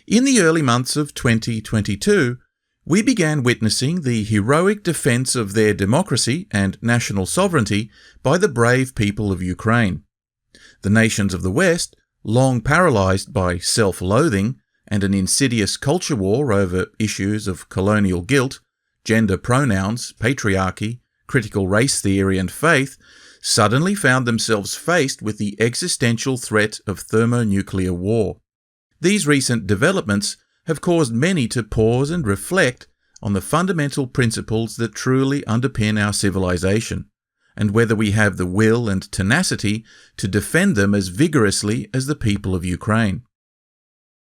In the early months of 2022, we began witnessing the heroic defence of their democracy and national sovereignty by the brave people of Ukraine. The nations of the West, long paralysed by self-loathing and an insidious culture war over issues of colonial guilt, gender pronouns, patriarchy, critical race theory and faith, suddenly found themselves faced with the existential threat of thermonuclear war. These recent developments have caused many to pause and reflect on the fundamental principles that truly underpin our civilization, and whether we have the will and tenacity to defend them as vigorously as the people of Ukraine.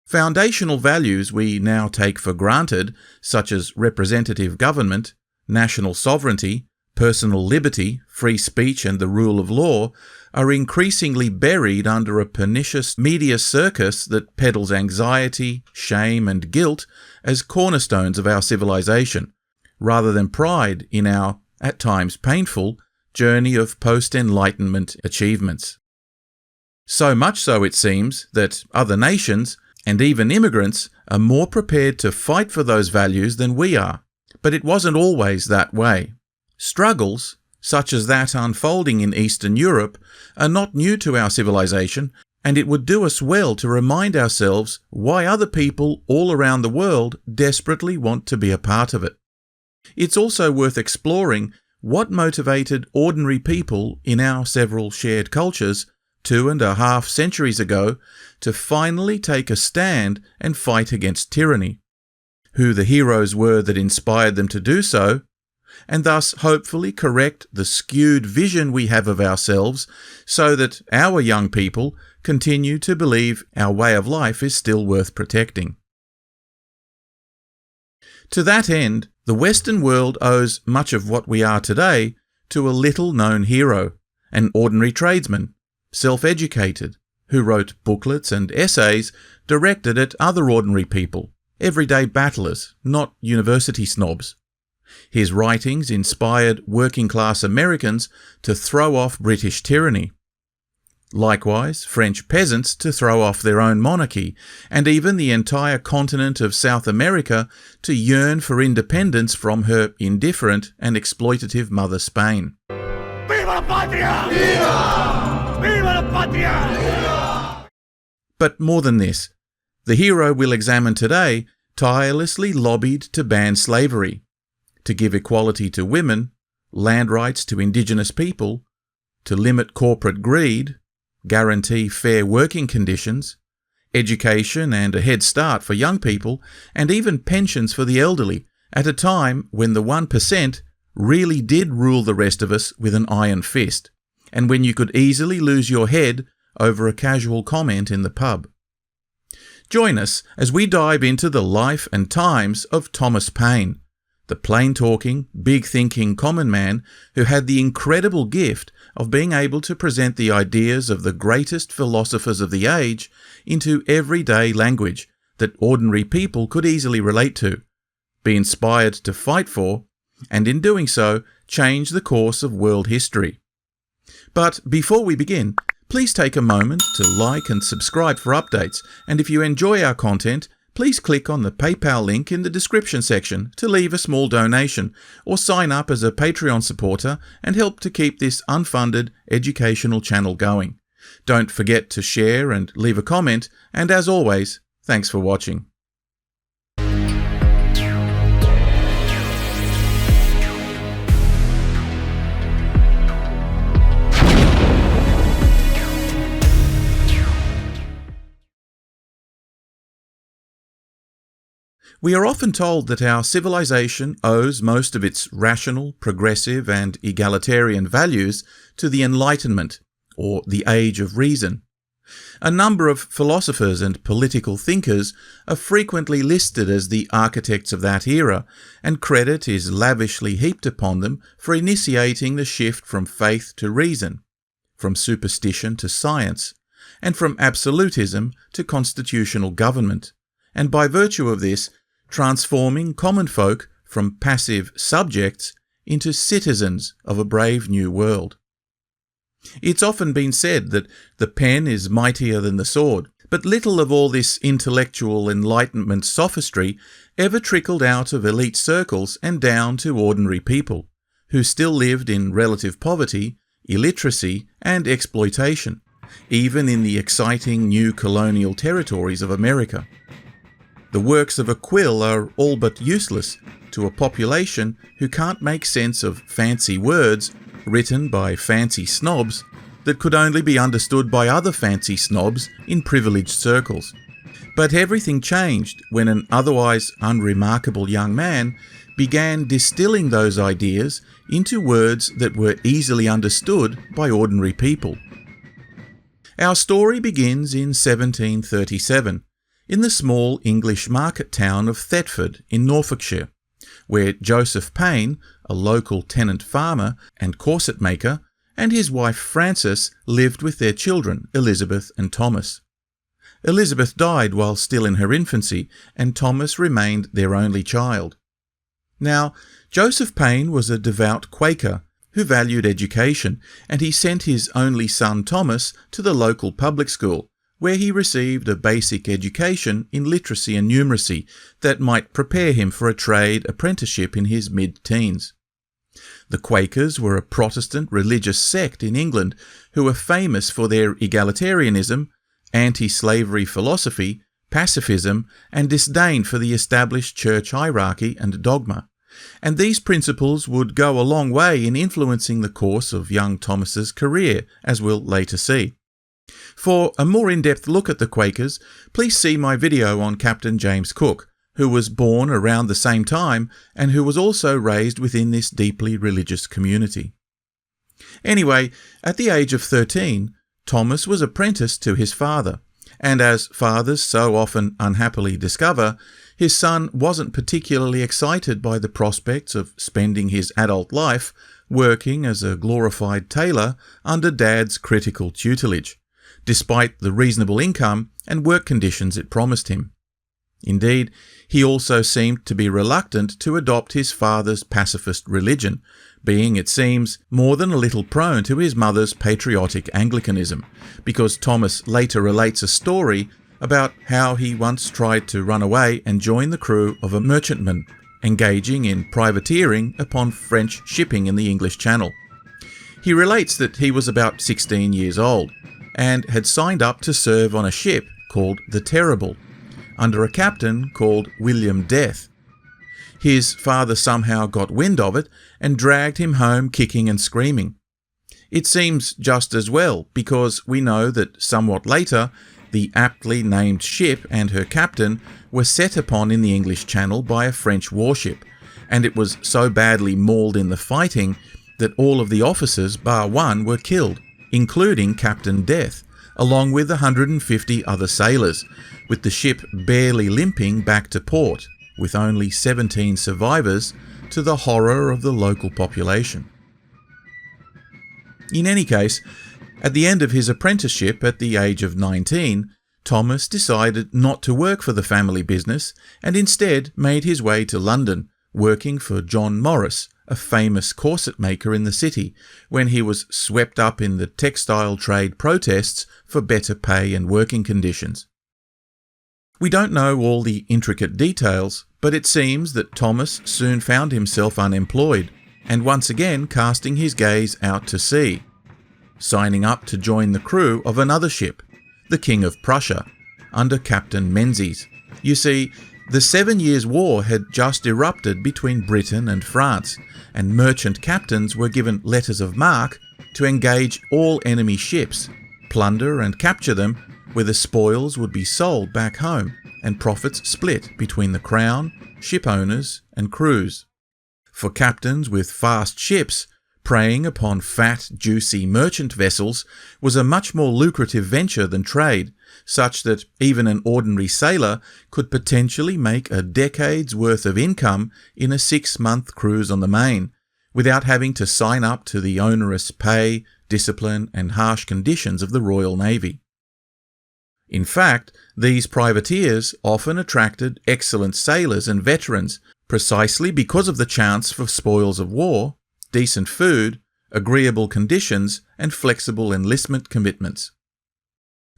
Foundational values we now take for granted, such as representative government, national sovereignty, personal liberty, free speech and the rule of law, are increasingly buried under a pernicious media circus that peddles anxiety, shame and guilt as cornerstones of our civilization, rather than pride in our, at times painful, journey of post-Enlightenment achievements. So much so, it seems, that other nations, and even immigrants, are more prepared to fight for those values than we are. But it wasn't always that way. Struggles, such as that unfolding in Eastern Europe, are not new to our civilization, and it would do us well to remind ourselves why other people all around the world desperately want to be a part of it. It's also worth exploring what motivated ordinary people in our several shared cultures 2.5 centuries ago to finally take a stand and fight against tyranny, who the heroes were that inspired them to do so, and thus hopefully correct the skewed vision we have of ourselves so that our young people continue to believe our way of life is still worth protecting. To that end, the Western world owes much of what we are today to a little-known hero, an ordinary tradesman, self-educated, who wrote booklets and essays directed at other ordinary people, everyday battlers, not university snobs. His writings inspired working-class Americans to throw off British tyranny. Likewise, French peasants to throw off their own monarchy, and even the entire continent of South America to yearn for independence from her indifferent and exploitative mother Spain. Viva la patria! Viva! Viva la patria! Viva! But more than this, the hero we'll examine today tirelessly lobbied to ban slavery, to give equality to women, land rights to Indigenous people, to limit corporate greed, guarantee fair working conditions, education and a head start for young people, and even pensions for the elderly, at a time when the 1% really did rule the rest of us with an iron fist, and when you could easily lose your head over a casual comment in the pub. Join us as we dive into the life and times of Thomas Paine, the plain-talking, big-thinking common man who had the incredible gift of being able to present the ideas of the greatest philosophers of the age into everyday language that ordinary people could easily relate to, be inspired to fight for, and in doing so, change the course of world history. But before we begin, please take a moment to like and subscribe for updates, and if you enjoy our content, please click on the PayPal link in the description section to leave a small donation or sign up as a Patreon supporter and help to keep this unfunded educational channel going. Don't forget to share and leave a comment, and as always, thanks for watching. We are often told that our civilization owes most of its rational, progressive and egalitarian values to the Enlightenment, or the Age of Reason. A number of philosophers and political thinkers are frequently listed as the architects of that era, and credit is lavishly heaped upon them for initiating the shift from faith to reason, from superstition to science, and from absolutism to constitutional government, and by virtue of this, transforming common folk from passive subjects into citizens of a brave new world. It's often been said that the pen is mightier than the sword, But little of all this intellectual Enlightenment sophistry ever trickled out of elite circles and down to ordinary people, who still lived in relative poverty, illiteracy, and exploitation, even in the exciting new colonial territories of America. The works of a quill are all but useless to a population who can't make sense of fancy words written by fancy snobs that could only be understood by other fancy snobs in privileged circles. But everything changed when an otherwise unremarkable young man began distilling those ideas into words that were easily understood by ordinary people. Our story begins in 1737, in the small English market town of Thetford in Norfolkshire, where Joseph Paine, a local tenant farmer and corset maker, and his wife Frances lived with their children, Elizabeth and Thomas. Elizabeth died while still in her infancy, and Thomas remained their only child. Now, Joseph Paine was a devout Quaker who valued education, and he sent his only son Thomas to the local public school, where he received a basic education in literacy and numeracy that might prepare him for a trade apprenticeship in his mid-teens. The Quakers were a Protestant religious sect in England who were famous for their egalitarianism, anti-slavery philosophy, pacifism, and disdain for the established church hierarchy and dogma. And these principles would go a long way in influencing the course of young Thomas's career, as we'll later see. For a more in-depth look at the Quakers, please see my video on Captain James Cook, who was born around the same time and who was also raised within this deeply religious community. Anyway, at the age of 13, Thomas was apprenticed to his father, and as fathers so often unhappily discover, his son wasn't particularly excited by the prospects of spending his adult life working as a glorified tailor under Dad's critical tutelage, despite the reasonable income and work conditions it promised him. Indeed, he also seemed to be reluctant to adopt his father's pacifist religion, being, it seems, more than a little prone to his mother's patriotic Anglicanism, because Thomas later relates a story about how he once tried to run away and join the crew of a merchantman, engaging in privateering upon French shipping in the English Channel. He relates that he was about 16 years old, and had signed up to serve on a ship called the Terrible, under a captain called William Death. His father somehow got wind of it and dragged him home kicking and screaming. It seems just as well, because we know that somewhat later, the aptly named ship and her captain were set upon in the English Channel by a French warship, and it was so badly mauled in the fighting that all of the officers bar one were killed, including Captain Death, along with 150 other sailors, with the ship barely limping back to port, with only 17 survivors, to the horror of the local population. In any case, at the end of his apprenticeship at the age of 19, Thomas decided not to work for the family business and instead made his way to London, working for John Morris, a famous corset maker in the city, when he was swept up in the textile trade protests for better pay and working conditions. We don't know all the intricate details, but it seems that Thomas soon found himself unemployed, and once again casting his gaze out to sea, signing up to join the crew of another ship, the King of Prussia, under Captain Menzies. You see, the 7 Years' War had just erupted between Britain and France, and merchant captains were given letters of marque to engage all enemy ships, plunder and capture them, where the spoils would be sold back home and profits split between the Crown, ship owners and crews. For captains with fast ships, preying upon fat, juicy merchant vessels was a much more lucrative venture than trade, such that even an ordinary sailor could potentially make a decade's worth of income in a 6-month cruise on the Main, without having to sign up to the onerous pay, discipline and harsh conditions of the Royal Navy. In fact, these privateers often attracted excellent sailors and veterans precisely because of the chance for spoils of war, decent food, agreeable conditions, and flexible enlistment commitments.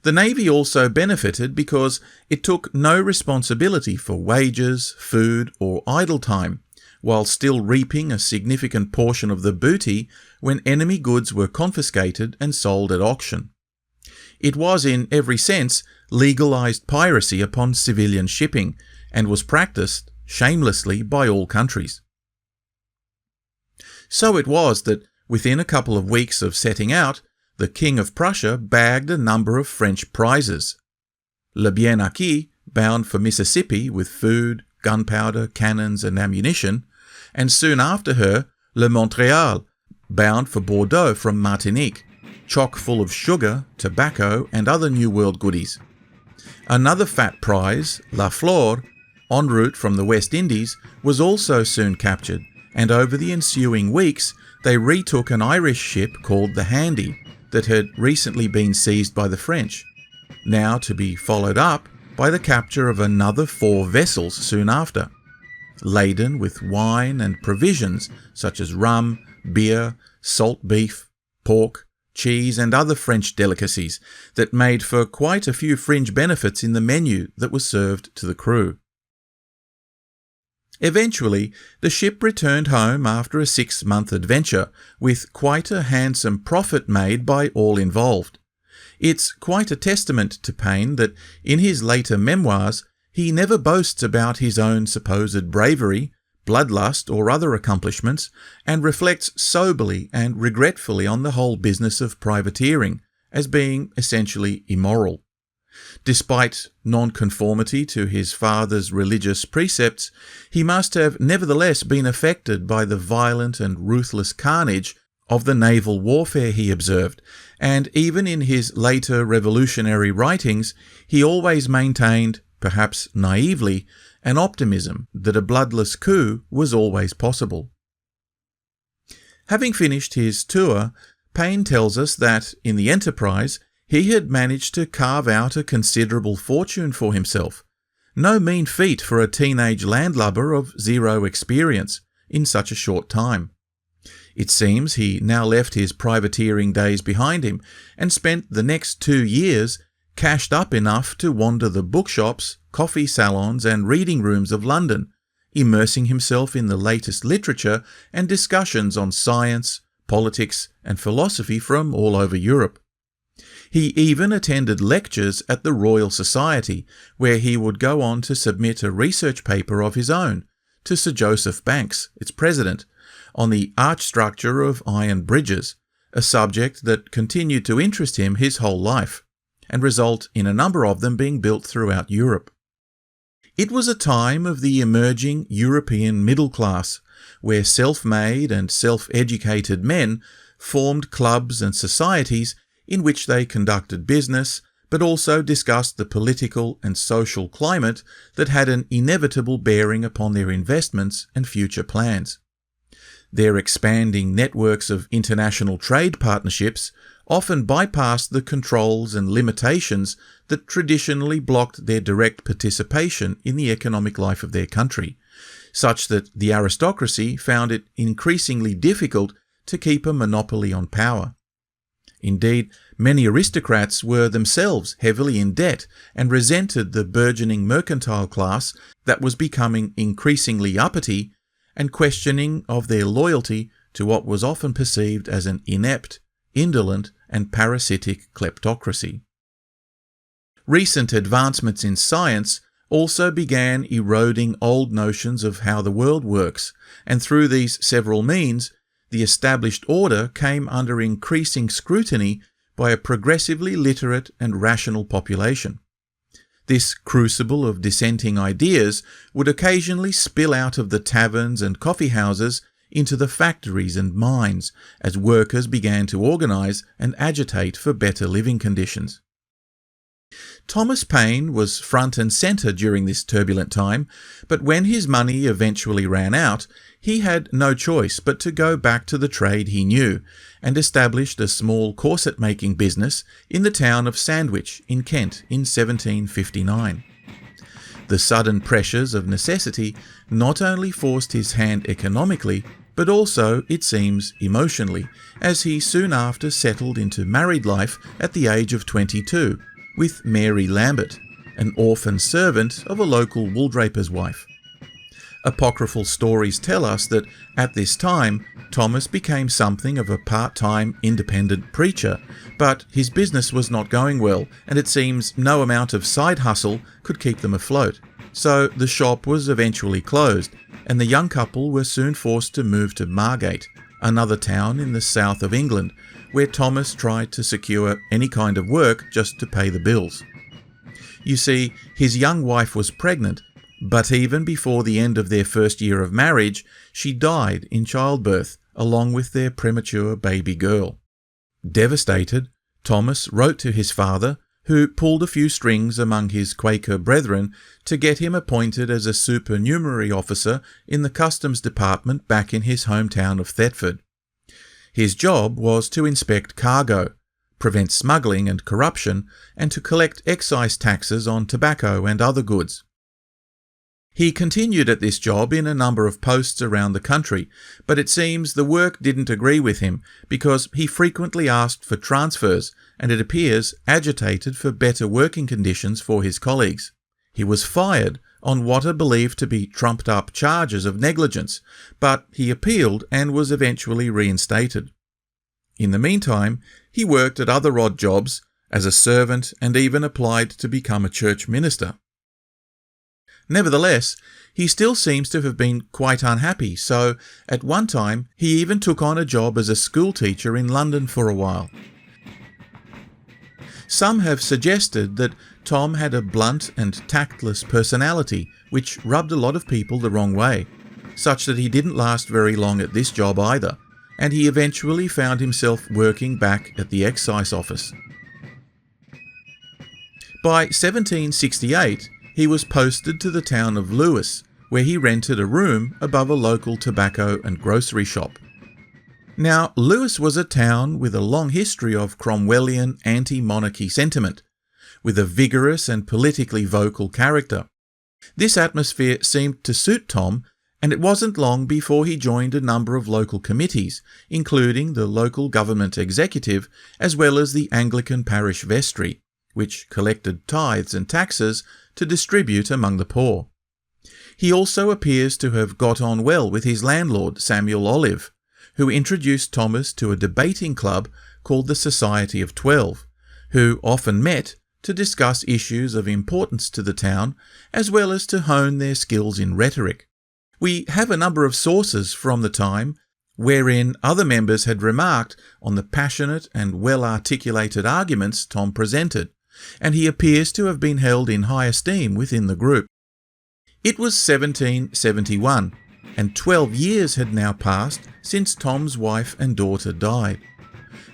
The Navy also benefited because it took no responsibility for wages, food, or idle time, while still reaping a significant portion of the booty when enemy goods were confiscated and sold at auction. It was, in every sense, legalised piracy upon civilian shipping, and was practised shamelessly by all countries. So it was that, within a couple of weeks of setting out, the King of Prussia bagged a number of French prizes. Le Bien Acquis, bound for Mississippi with food, gunpowder, cannons and ammunition, and soon after her, Le Montreal, bound for Bordeaux from Martinique, chock full of sugar, tobacco and other New World goodies. Another fat prize, La Flore, en route from the West Indies, was also soon captured, and over the ensuing weeks they retook an Irish ship called the Handy that had recently been seized by the French, now to be followed up by the capture of another 4 vessels soon after, laden with wine and provisions such as rum, beer, salt beef, pork, cheese and other French delicacies that made for quite a few fringe benefits in the menu that was served to the crew. Eventually, the ship returned home after a 6-month adventure, with quite a handsome profit made by all involved. It's quite a testament to Paine that, in his later memoirs, he never boasts about his own supposed bravery, bloodlust or other accomplishments, and reflects soberly and regretfully on the whole business of privateering as being essentially immoral. Despite nonconformity to his father's religious precepts, he must have nevertheless been affected by the violent and ruthless carnage of the naval warfare he observed, and even in his later revolutionary writings, he always maintained, perhaps naively, an optimism that a bloodless coup was always possible. Having finished his tour, Paine tells us that, in the enterprise, he had managed to carve out a considerable fortune for himself. No mean feat for a teenage landlubber of 0 experience in such a short time. It seems he now left his privateering days behind him and spent the next 2 years cashed up enough to wander the bookshops, coffee salons and reading rooms of London, immersing himself in the latest literature and discussions on science, politics and philosophy from all over Europe. He even attended lectures at the Royal Society, where he would go on to submit a research paper of his own to Sir Joseph Banks, its president, on the arch structure of iron bridges, a subject that continued to interest him his whole life, and result in a number of them being built throughout Europe. It was a time of the emerging European middle class, where self-made and self-educated men formed clubs and societies in which they conducted business, but also discussed the political and social climate that had an inevitable bearing upon their investments and future plans. Their expanding networks of international trade partnerships often bypassed the controls and limitations that traditionally blocked their direct participation in the economic life of their country, such that the aristocracy found it increasingly difficult to keep a monopoly on power. Indeed, many aristocrats were themselves heavily in debt and resented the burgeoning mercantile class that was becoming increasingly uppity and questioning of their loyalty to what was often perceived as an inept, indolent and parasitic kleptocracy. Recent advancements in science also began eroding old notions of how the world works, and through these several means, the established order came under increasing scrutiny by a progressively literate and rational population. This crucible of dissenting ideas would occasionally spill out of the taverns and coffee houses into the factories and mines as workers began to organise and agitate for better living conditions. Thomas Paine was front and centre during this turbulent time, but when his money eventually ran out, he had no choice but to go back to the trade he knew and established a small corset-making business in the town of Sandwich in Kent in 1759. The sudden pressures of necessity not only forced his hand economically, but also, it seems, emotionally, as he soon after settled into married life at the age of 22, with Mary Lambert, an orphan servant of a local wooldraper's wife. Apocryphal stories tell us that at this time, Thomas became something of a part-time independent preacher, but his business was not going well, and it seems no amount of side hustle could keep them afloat. So the shop was eventually closed, and the young couple were soon forced to move to Margate, another town in the south of England, where Thomas tried to secure any kind of work just to pay the bills. You see, his young wife was pregnant, but even before the end of their first year of marriage, she died in childbirth, along with their premature baby girl. Devastated, Thomas wrote to his father, who pulled a few strings among his Quaker brethren to get him appointed as a supernumerary officer in the customs department back in his hometown of Thetford. His job was to inspect cargo, prevent smuggling and corruption, and to collect excise taxes on tobacco and other goods. He continued at this job in a number of posts around the country, but it seems the work didn't agree with him because he frequently asked for transfers and, it appears, agitated for better working conditions for his colleagues. He was fired on what are believed to be trumped-up charges of negligence, but he appealed and was eventually reinstated. In the meantime, he worked at other odd jobs as a servant and even applied to become a church minister. Nevertheless, he still seems to have been quite unhappy, so at one time he even took on a job as a schoolteacher in London for a while. Some have suggested that Tom had a blunt and tactless personality, which rubbed a lot of people the wrong way, such that he didn't last very long at this job either, and he eventually found himself working back at the excise office. By 1768, he was posted to the town of Lewes, where he rented a room above a local tobacco and grocery shop. Now, Lewes was a town with a long history of Cromwellian anti-monarchy sentiment, with a vigorous and politically vocal character. This atmosphere seemed to suit Tom, and it wasn't long before he joined a number of local committees, including the local government executive as well as the Anglican parish vestry, which collected tithes and taxes to distribute among the poor. He also appears to have got on well with his landlord, Samuel Olive, who introduced Thomas to a debating club called the Society of 12, who often met to discuss issues of importance to the town, as well as to hone their skills in rhetoric. We have a number of sources from the time wherein other members had remarked on the passionate and well-articulated arguments Tom presented, and he appears to have been held in high esteem within the group. It was 1771, and 12 years had now passed since Tom's wife and daughter died.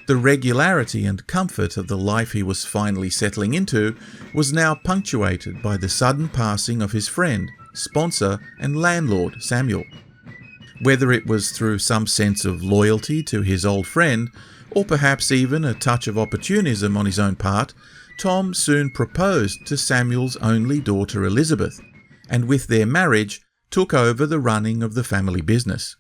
The regularity and comfort of the life he was finally settling into was now punctuated by the sudden passing of his friend, sponsor, and landlord, Samuel. Whether it was through some sense of loyalty to his old friend, or perhaps even a touch of opportunism on his own part, Tom soon proposed to Samuel's only daughter Elizabeth, and with their marriage took over the running of the family business.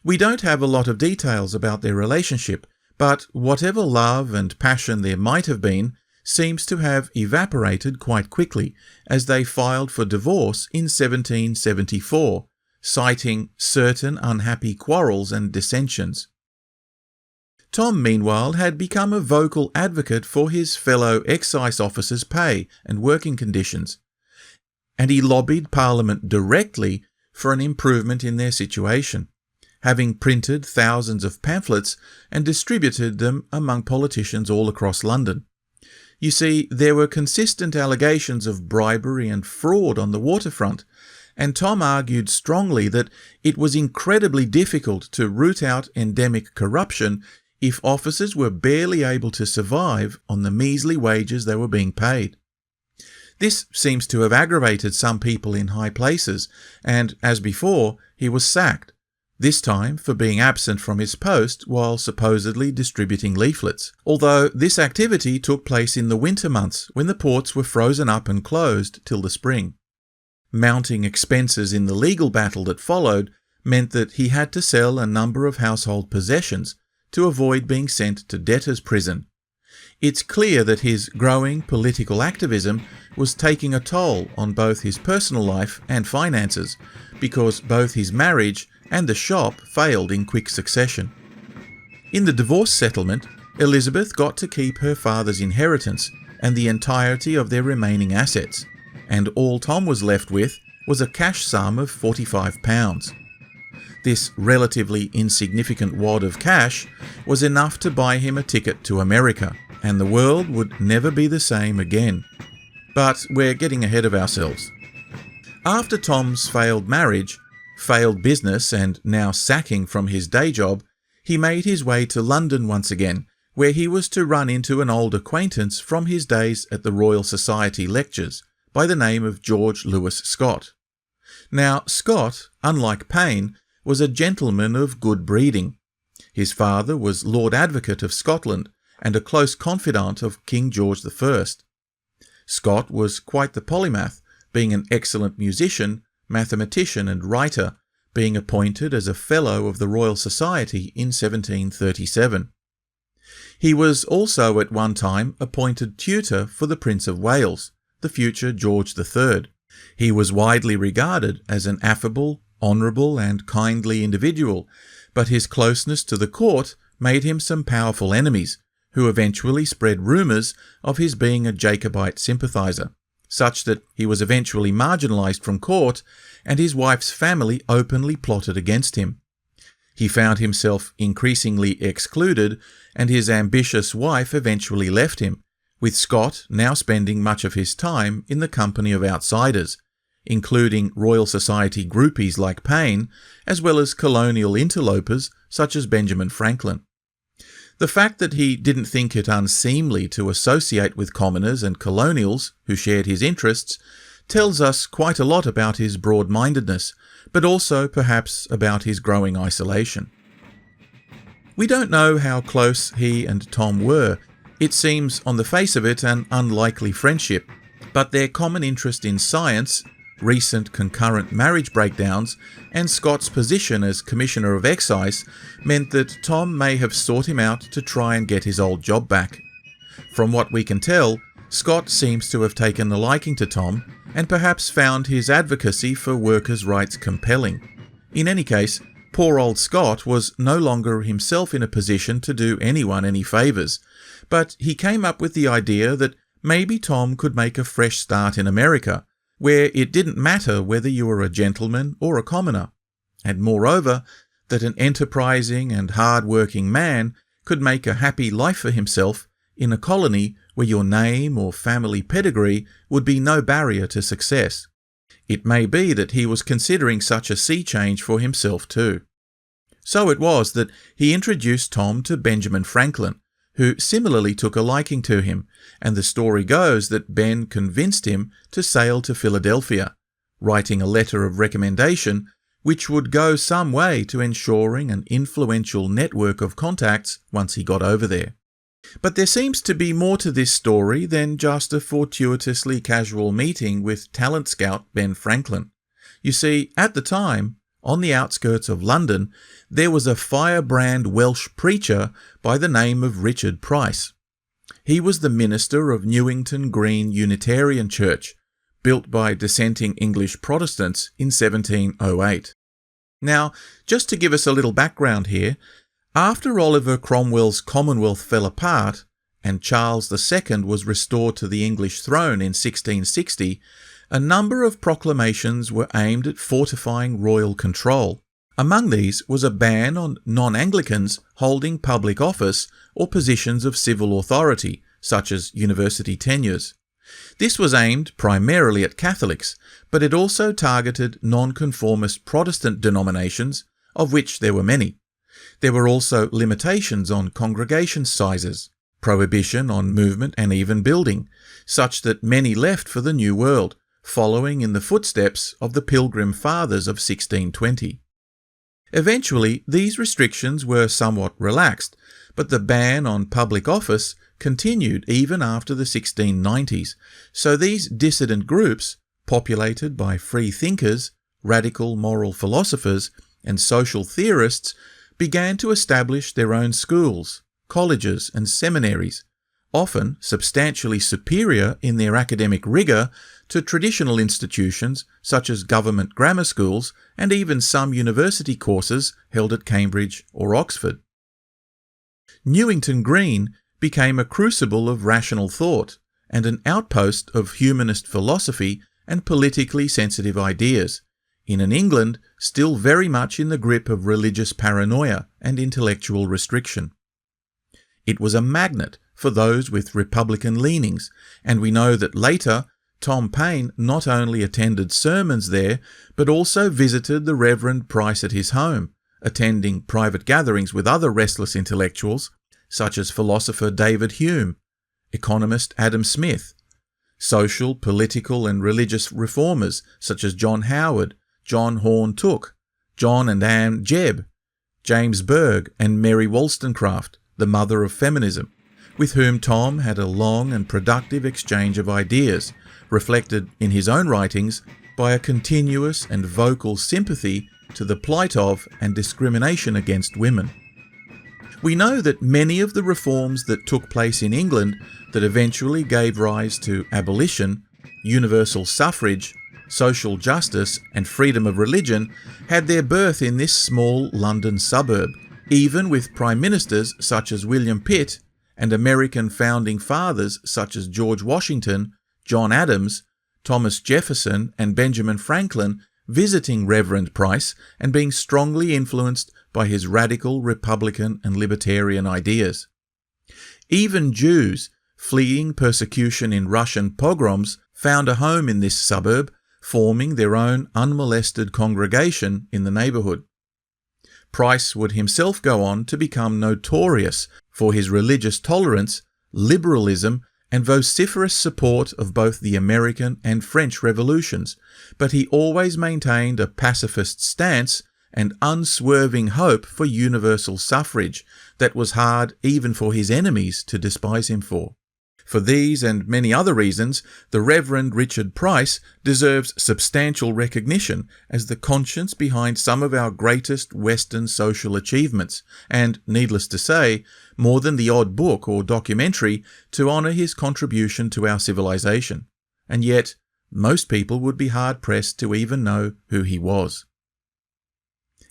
We don't have a lot of details about their relationship, but whatever love and passion there might have been seems to have evaporated quite quickly as they filed for divorce in 1774, citing certain unhappy quarrels and dissensions. Tom, meanwhile, had become a vocal advocate for his fellow excise officers' pay and working conditions, and he lobbied Parliament directly for an improvement in their situation, having printed thousands of pamphlets and distributed them among politicians all across London. You see, there were consistent allegations of bribery and fraud on the waterfront, and Tom argued strongly that it was incredibly difficult to root out endemic corruption if officers were barely able to survive on the measly wages they were being paid. This seems to have aggravated some people in high places, and, as before, he was sacked, this time for being absent from his post while supposedly distributing leaflets, although this activity took place in the winter months when the ports were frozen up and closed till the spring. Mounting expenses in the legal battle that followed meant that he had to sell a number of household possessions to avoid being sent to debtor's prison, It's clear that his growing political activism was taking a toll on both his personal life and finances, because both his marriage and the shop failed in quick succession. In the divorce settlement, Elizabeth got to keep her father's inheritance and the entirety of their remaining assets, and all Tom was left with was a cash sum of £45. This relatively insignificant wad of cash was enough to buy him a ticket to America, and the world would never be the same again. But we're getting ahead of ourselves. After Tom's failed marriage, failed business, and now sacking from his day job, he made his way to London once again, where he was to run into an old acquaintance from his days at the Royal Society lectures by the name of George Lewis Scott. Now, Scott, unlike Paine, was a gentleman of good breeding. His father was Lord Advocate of Scotland and a close confidant of King George I. Scott was quite the polymath, being an excellent musician, mathematician and writer, being appointed as a Fellow of the Royal Society in 1737. He was also at one time appointed tutor for the Prince of Wales, the future George III. He was widely regarded as an affable, honourable and kindly individual, but his closeness to the court made him some powerful enemies, who eventually spread rumours of his being a Jacobite sympathiser, such that he was eventually marginalised from court and his wife's family openly plotted against him. He found himself increasingly excluded, and his ambitious wife eventually left him, with Scott now spending much of his time in the company of outsiders, including Royal Society groupies like Paine, as well as colonial interlopers such as Benjamin Franklin. The fact that he didn't think it unseemly to associate with commoners and colonials who shared his interests tells us quite a lot about his broad-mindedness, but also perhaps about his growing isolation. We don't know how close he and Tom were. It seems on the face of it an unlikely friendship, but their common interest in science, recent concurrent marriage breakdowns, and Scott's position as Commissioner of Excise meant that Tom may have sought him out to try and get his old job back. From what we can tell, Scott seems to have taken a liking to Tom and perhaps found his advocacy for workers' rights compelling. In any case, poor old Scott was no longer himself in a position to do anyone any favours, but he came up with the idea that maybe Tom could make a fresh start in America, where it didn't matter whether you were a gentleman or a commoner, and moreover, that an enterprising and hard-working man could make a happy life for himself in a colony where your name or family pedigree would be no barrier to success. It may be that he was considering such a sea change for himself too. So it was that he introduced Tom to Benjamin Franklin, who similarly took a liking to him, and the story goes that Ben convinced him to sail to Philadelphia, writing a letter of recommendation which would go some way to ensuring an influential network of contacts once he got over there. But there seems to be more to this story than just a fortuitously casual meeting with talent scout Ben Franklin. You see, at the time, on the outskirts of London, there was a firebrand Welsh preacher by the name of Richard Price. He was the minister of Newington Green Unitarian Church, built by dissenting English Protestants in 1708. Now, just to give us a little background here, after Oliver Cromwell's Commonwealth fell apart and Charles II was restored to the English throne in 1660, a number of proclamations were aimed at fortifying royal control. Among these was a ban on non-Anglicans holding public office or positions of civil authority, such as university tenures. This was aimed primarily at Catholics, but it also targeted nonconformist Protestant denominations, of which there were many. There were also limitations on congregation sizes, prohibition on movement and even building, such that many left for the New World, following in the footsteps of the Pilgrim Fathers of 1620. Eventually, these restrictions were somewhat relaxed, but the ban on public office continued even after the 1690s, so these dissident groups, populated by free thinkers, radical moral philosophers, and social theorists, began to establish their own schools, colleges, and seminaries, often substantially superior in their academic rigour to traditional institutions such as government grammar schools and even some university courses held at Cambridge or Oxford. Newington Green became a crucible of rational thought and an outpost of humanist philosophy and politically sensitive ideas, in an England still very much in the grip of religious paranoia and intellectual restriction. It was a magnet for those with Republican leanings, and we know that later Tom Paine not only attended sermons there, but also visited the Reverend Price at his home, attending private gatherings with other restless intellectuals, such as philosopher David Hume, economist Adam Smith, social, political and religious reformers such as John Howard, John Horne Tooke, John and Anne Jebb, James Berg and Mary Wollstonecraft, the mother of feminism, with whom Tom had a long and productive exchange of ideas, reflected in his own writings by a continuous and vocal sympathy to the plight of and discrimination against women. We know that many of the reforms that took place in England that eventually gave rise to abolition, universal suffrage, social justice and freedom of religion had their birth in this small London suburb, even with prime ministers such as William Pitt and American founding fathers such as George Washington, John Adams, Thomas Jefferson and Benjamin Franklin visiting Reverend Price and being strongly influenced by his radical Republican and libertarian ideas. Even Jews, fleeing persecution in Russian pogroms, found a home in this suburb, forming their own unmolested congregation in the neighbourhood. Price would himself go on to become notorious for his religious tolerance, liberalism, and vociferous support of both the American and French revolutions, but he always maintained a pacifist stance and unswerving hope for universal suffrage that was hard even for his enemies to despise him for. For these and many other reasons, the Reverend Richard Price deserves substantial recognition as the conscience behind some of our greatest Western social achievements, and, needless to say, more than the odd book or documentary to honour his contribution to our civilization. And yet, most people would be hard-pressed to even know who he was.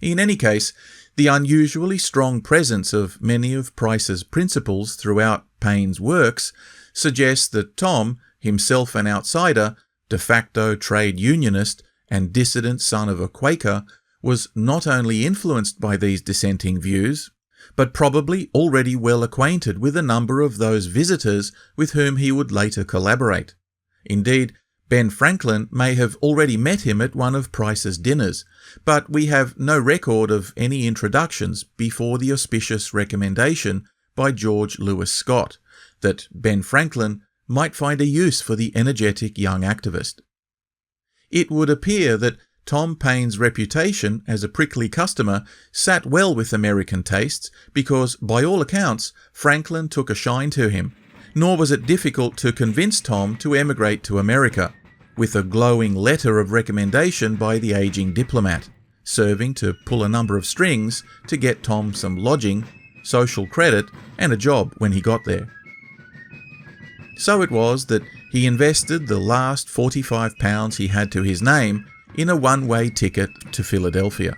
In any case, the unusually strong presence of many of Price's principles throughout Paine's works suggests that Tom, himself an outsider, de facto trade unionist, and dissident son of a Quaker, was not only influenced by these dissenting views, but probably already well acquainted with a number of those visitors with whom he would later collaborate. Indeed, Ben Franklin may have already met him at one of Price's dinners, but we have no record of any introductions before the auspicious recommendation by George Lewis Scott that Ben Franklin might find a use for the energetic young activist. It would appear that Tom Paine's reputation as a prickly customer sat well with American tastes because, by all accounts, Franklin took a shine to him, nor was it difficult to convince Tom to emigrate to America, with a glowing letter of recommendation by the aging diplomat, serving to pull a number of strings to get Tom some lodging, social credit, and a job when he got there. So it was that he invested the last £45 he had to his name in a one-way ticket to Philadelphia.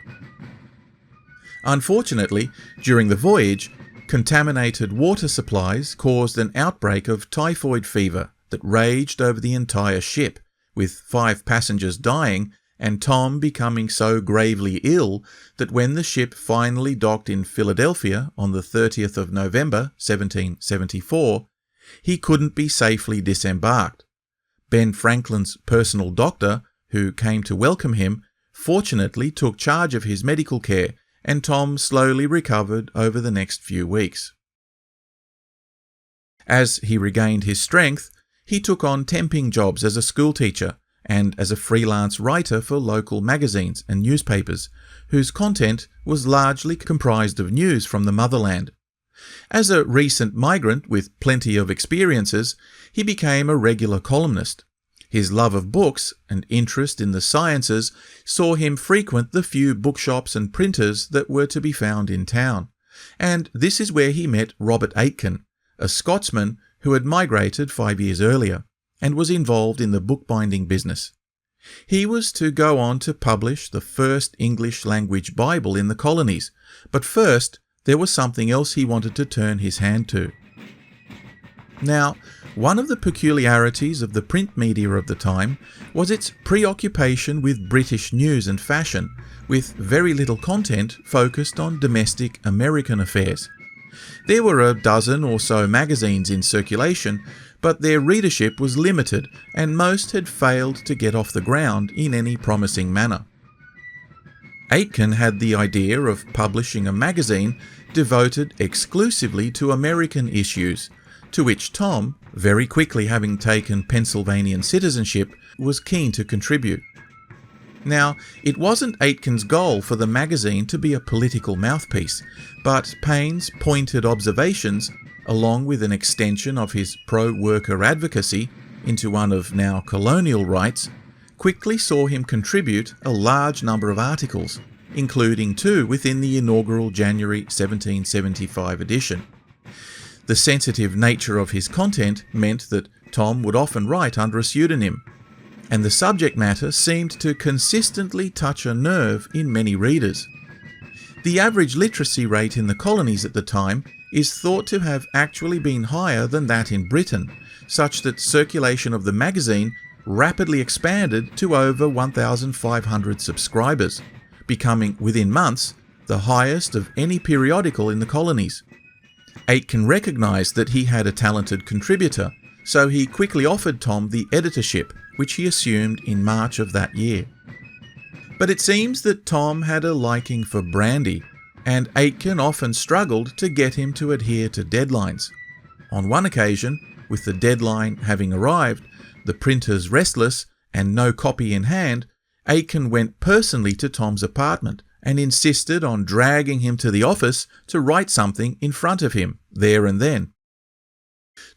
Unfortunately, during the voyage, contaminated water supplies caused an outbreak of typhoid fever that raged over the entire ship, with 5 passengers dying and Tom becoming so gravely ill that when the ship finally docked in Philadelphia on the 30th of November 1774, he couldn't be safely disembarked. Ben Franklin's personal doctor, who came to welcome him, fortunately took charge of his medical care, and Tom slowly recovered over the next few weeks. As he regained his strength, he took on temping jobs as a schoolteacher and as a freelance writer for local magazines and newspapers, whose content was largely comprised of news from the motherland. As a recent migrant with plenty of experiences, he became a regular columnist. His love of books and interest in the sciences saw him frequent the few bookshops and printers that were to be found in town, and this is where he met Robert Aitken, a Scotsman who had migrated 5 years earlier and was involved in the bookbinding business. He was to go on to publish the first English-language Bible in the colonies, but first there was something else he wanted to turn his hand to. Now, one of the peculiarities of the print media of the time was its preoccupation with British news and fashion, with very little content focused on domestic American affairs. There were a dozen or so magazines in circulation, but their readership was limited and most had failed to get off the ground in any promising manner. Aitken had the idea of publishing a magazine devoted exclusively to American issues, to which Tom, very quickly having taken Pennsylvanian citizenship, was keen to contribute. Now, it wasn't Aitken's goal for the magazine to be a political mouthpiece, but Payne's pointed observations, along with an extension of his pro-worker advocacy into one of now colonial rights, quickly saw him contribute a large number of articles, including 2 within the inaugural January 1775 edition. The sensitive nature of his content meant that Tom would often write under a pseudonym, and the subject matter seemed to consistently touch a nerve in many readers. The average literacy rate in the colonies at the time is thought to have actually been higher than that in Britain, such that circulation of the magazine rapidly expanded to over 1,500 subscribers, becoming within months the highest of any periodical in the colonies. Aitken recognised that he had a talented contributor, so he quickly offered Tom the editorship, which he assumed in March of that year. But it seems that Tom had a liking for brandy, and Aitken often struggled to get him to adhere to deadlines. On one occasion, with the deadline having arrived, the printers restless, and no copy in hand, Aitken went personally to Tom's apartment and insisted on dragging him to the office to write something in front of him, there and then.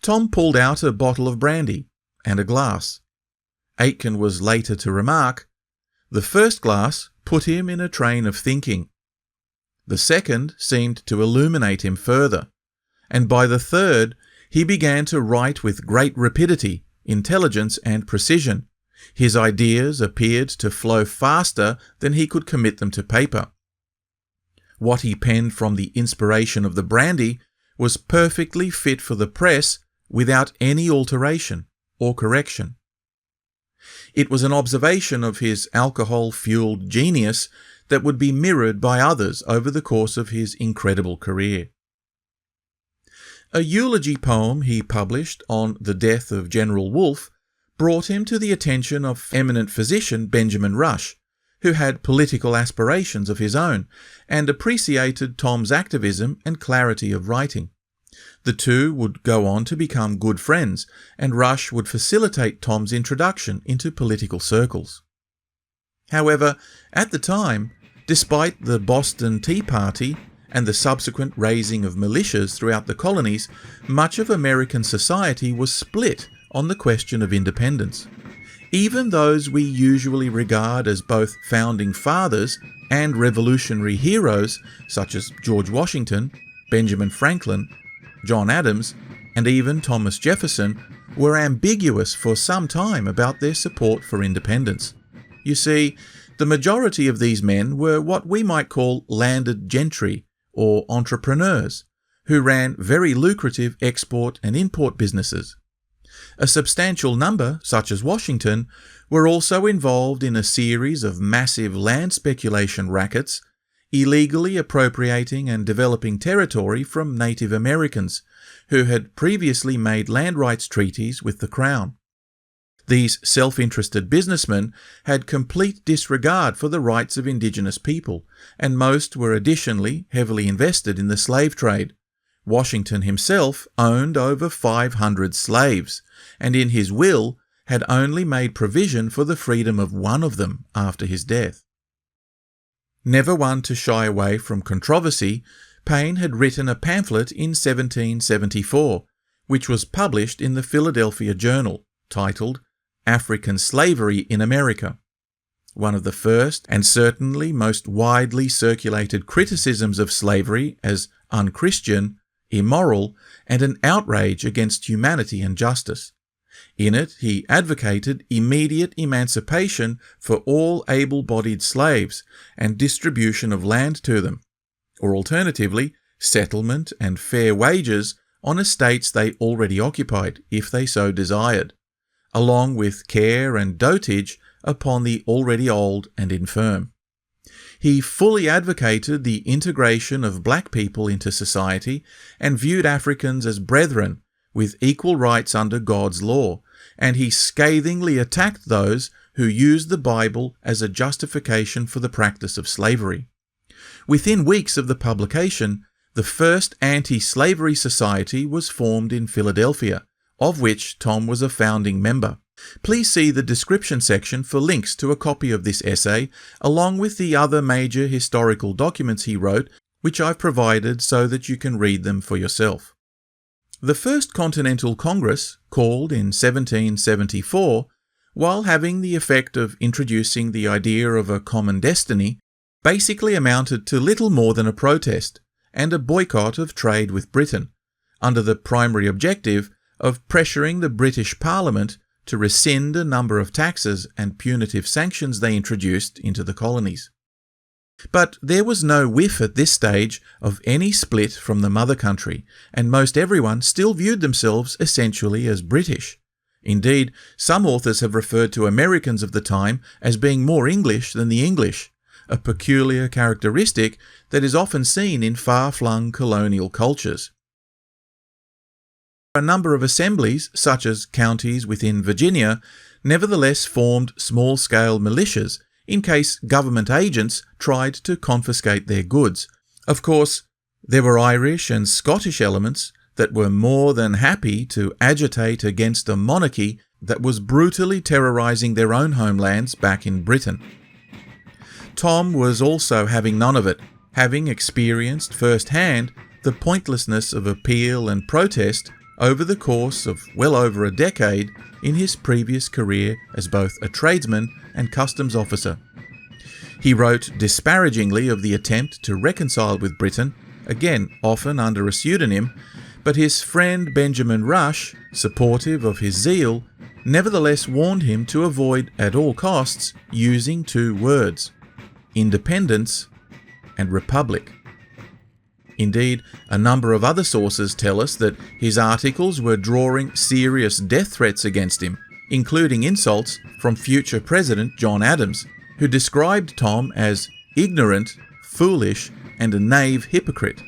Tom pulled out a bottle of brandy and a glass. Aitken was later to remark, "The first glass put him in a train of thinking. The second seemed to illuminate him further, and by the third he began to write with great rapidity, intelligence and precision. His ideas appeared to flow faster than he could commit them to paper. What he penned from the inspiration of the brandy was perfectly fit for the press without any alteration or correction." It was an observation of his alcohol-fueled genius that would be mirrored by others over the course of his incredible career. A eulogy poem he published on the death of General Wolfe brought him to the attention of eminent physician Benjamin Rush, who had political aspirations of his own and appreciated Tom's activism and clarity of writing. The two would go on to become good friends, and Rush would facilitate Tom's introduction into political circles. However, at the time, despite the Boston Tea Party and the subsequent raising of militias throughout the colonies, much of American society was split on the question of independence. Even those we usually regard as both founding fathers and revolutionary heroes, such as George Washington, Benjamin Franklin, John Adams, and even Thomas Jefferson, were ambiguous for some time about their support for independence. You see, the majority of these men were what we might call landed gentry or entrepreneurs, who ran very lucrative export and import businesses. A substantial number, such as Washington, were also involved in a series of massive land speculation rackets, illegally appropriating and developing territory from Native Americans, who had previously made land rights treaties with the Crown. These self-interested businessmen had complete disregard for the rights of Indigenous people, and most were additionally heavily invested in the slave trade. Washington himself owned over 500 slaves, and in his will had only made provision for the freedom of one of them after his death. Never one to shy away from controversy, Paine had written a pamphlet in 1774, which was published in the Philadelphia Journal, titled African Slavery in America. One of the first and certainly most widely circulated criticisms of slavery as unchristian, immoral, and an outrage against humanity and justice. In it, he advocated immediate emancipation for all able-bodied slaves and distribution of land to them, or alternatively, settlement and fair wages on estates they already occupied, if they so desired, along with care and dotage upon the already old and infirm. He fully advocated the integration of black people into society and viewed Africans as brethren with equal rights under God's law, and he scathingly attacked those who used the Bible as a justification for the practice of slavery. Within weeks of the publication, the first anti-slavery society was formed in Philadelphia, of which Tom was a founding member. Please see the description section for links to a copy of this essay, along with the other major historical documents he wrote, which I've provided so that you can read them for yourself. The First Continental Congress, called in 1774, while having the effect of introducing the idea of a common destiny, basically amounted to little more than a protest and a boycott of trade with Britain, under the primary objective of pressuring the British Parliament to rescind a number of taxes and punitive sanctions they introduced into the colonies. But there was no whiff at this stage of any split from the mother country, and most everyone still viewed themselves essentially as British. Indeed, some authors have referred to Americans of the time as being more English than the English, a peculiar characteristic that is often seen in far-flung colonial cultures. A number of assemblies, such as counties within Virginia, nevertheless formed small-scale militias in case government agents tried to confiscate their goods. Of course, there were Irish and Scottish elements that were more than happy to agitate against a monarchy that was brutally terrorizing their own homelands back in Britain. Tom was also having none of it, having experienced firsthand the pointlessness of appeal and protest over the course of well over a decade in his previous career as both a tradesman and customs officer. He wrote disparagingly of the attempt to reconcile with Britain, again often under a pseudonym, but his friend Benjamin Rush, supportive of his zeal, nevertheless warned him to avoid at all costs using two words: independence and republic. Indeed, a number of other sources tell us that his articles were drawing serious death threats against him, including insults from future President John Adams, who described Tom as ignorant, foolish, and a knave hypocrite.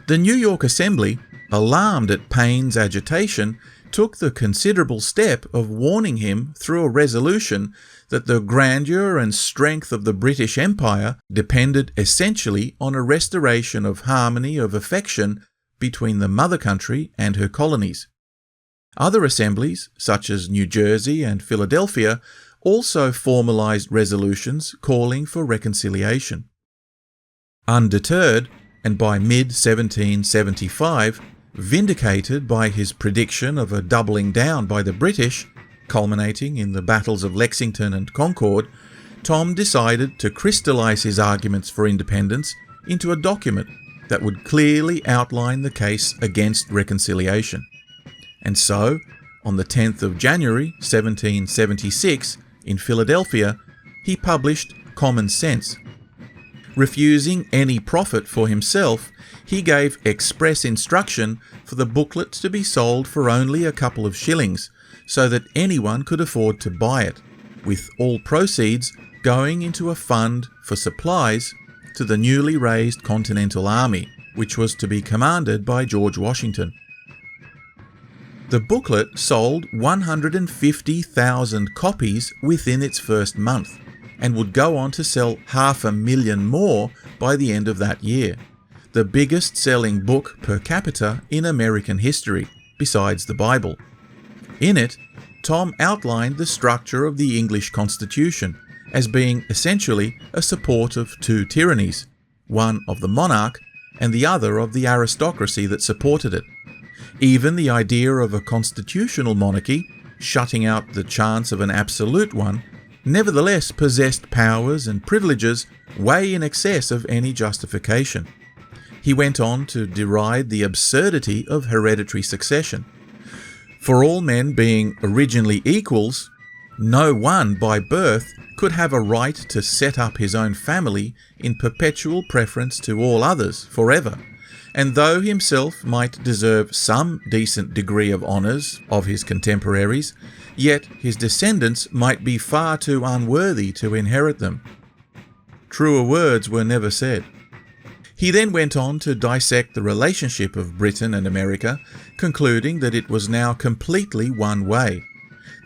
The New York Assembly, alarmed at Payne's agitation, took the considerable step of warning him through a resolution that the grandeur and strength of the British Empire depended essentially on a restoration of harmony of affection between the mother country and her colonies. Other assemblies, such as New Jersey and Philadelphia, also formalized resolutions calling for reconciliation. Undeterred, and by mid-1775, vindicated by his prediction of a doubling down by the British, culminating in the battles of Lexington and Concord, Tom decided to crystallize his arguments for independence into a document that would clearly outline the case against reconciliation. And so, on the 10th of January 1776, in Philadelphia, he published Common Sense. Refusing any profit for himself, he gave express instruction for the booklet to be sold for only a couple of shillings, so that anyone could afford to buy it, with all proceeds going into a fund for supplies to the newly raised Continental Army, which was to be commanded by George Washington. The booklet sold 150,000 copies within its first month, and would go on to sell 500,000 more by the end of that year, the biggest selling book per capita in American history, besides the Bible. In it, Tom outlined the structure of the English Constitution as being essentially a support of two tyrannies, one of the monarch and the other of the aristocracy that supported it. Even the idea of a constitutional monarchy, shutting out the chance of an absolute one, nevertheless possessed powers and privileges way in excess of any justification. He went on to deride the absurdity of hereditary succession. For all men being originally equals, no one by birth could have a right to set up his own family in perpetual preference to all others forever, and though himself might deserve some decent degree of honours of his contemporaries, yet his descendants might be far too unworthy to inherit them. Truer words were never said. He then went on to dissect the relationship of Britain and America, concluding that it was now completely one way.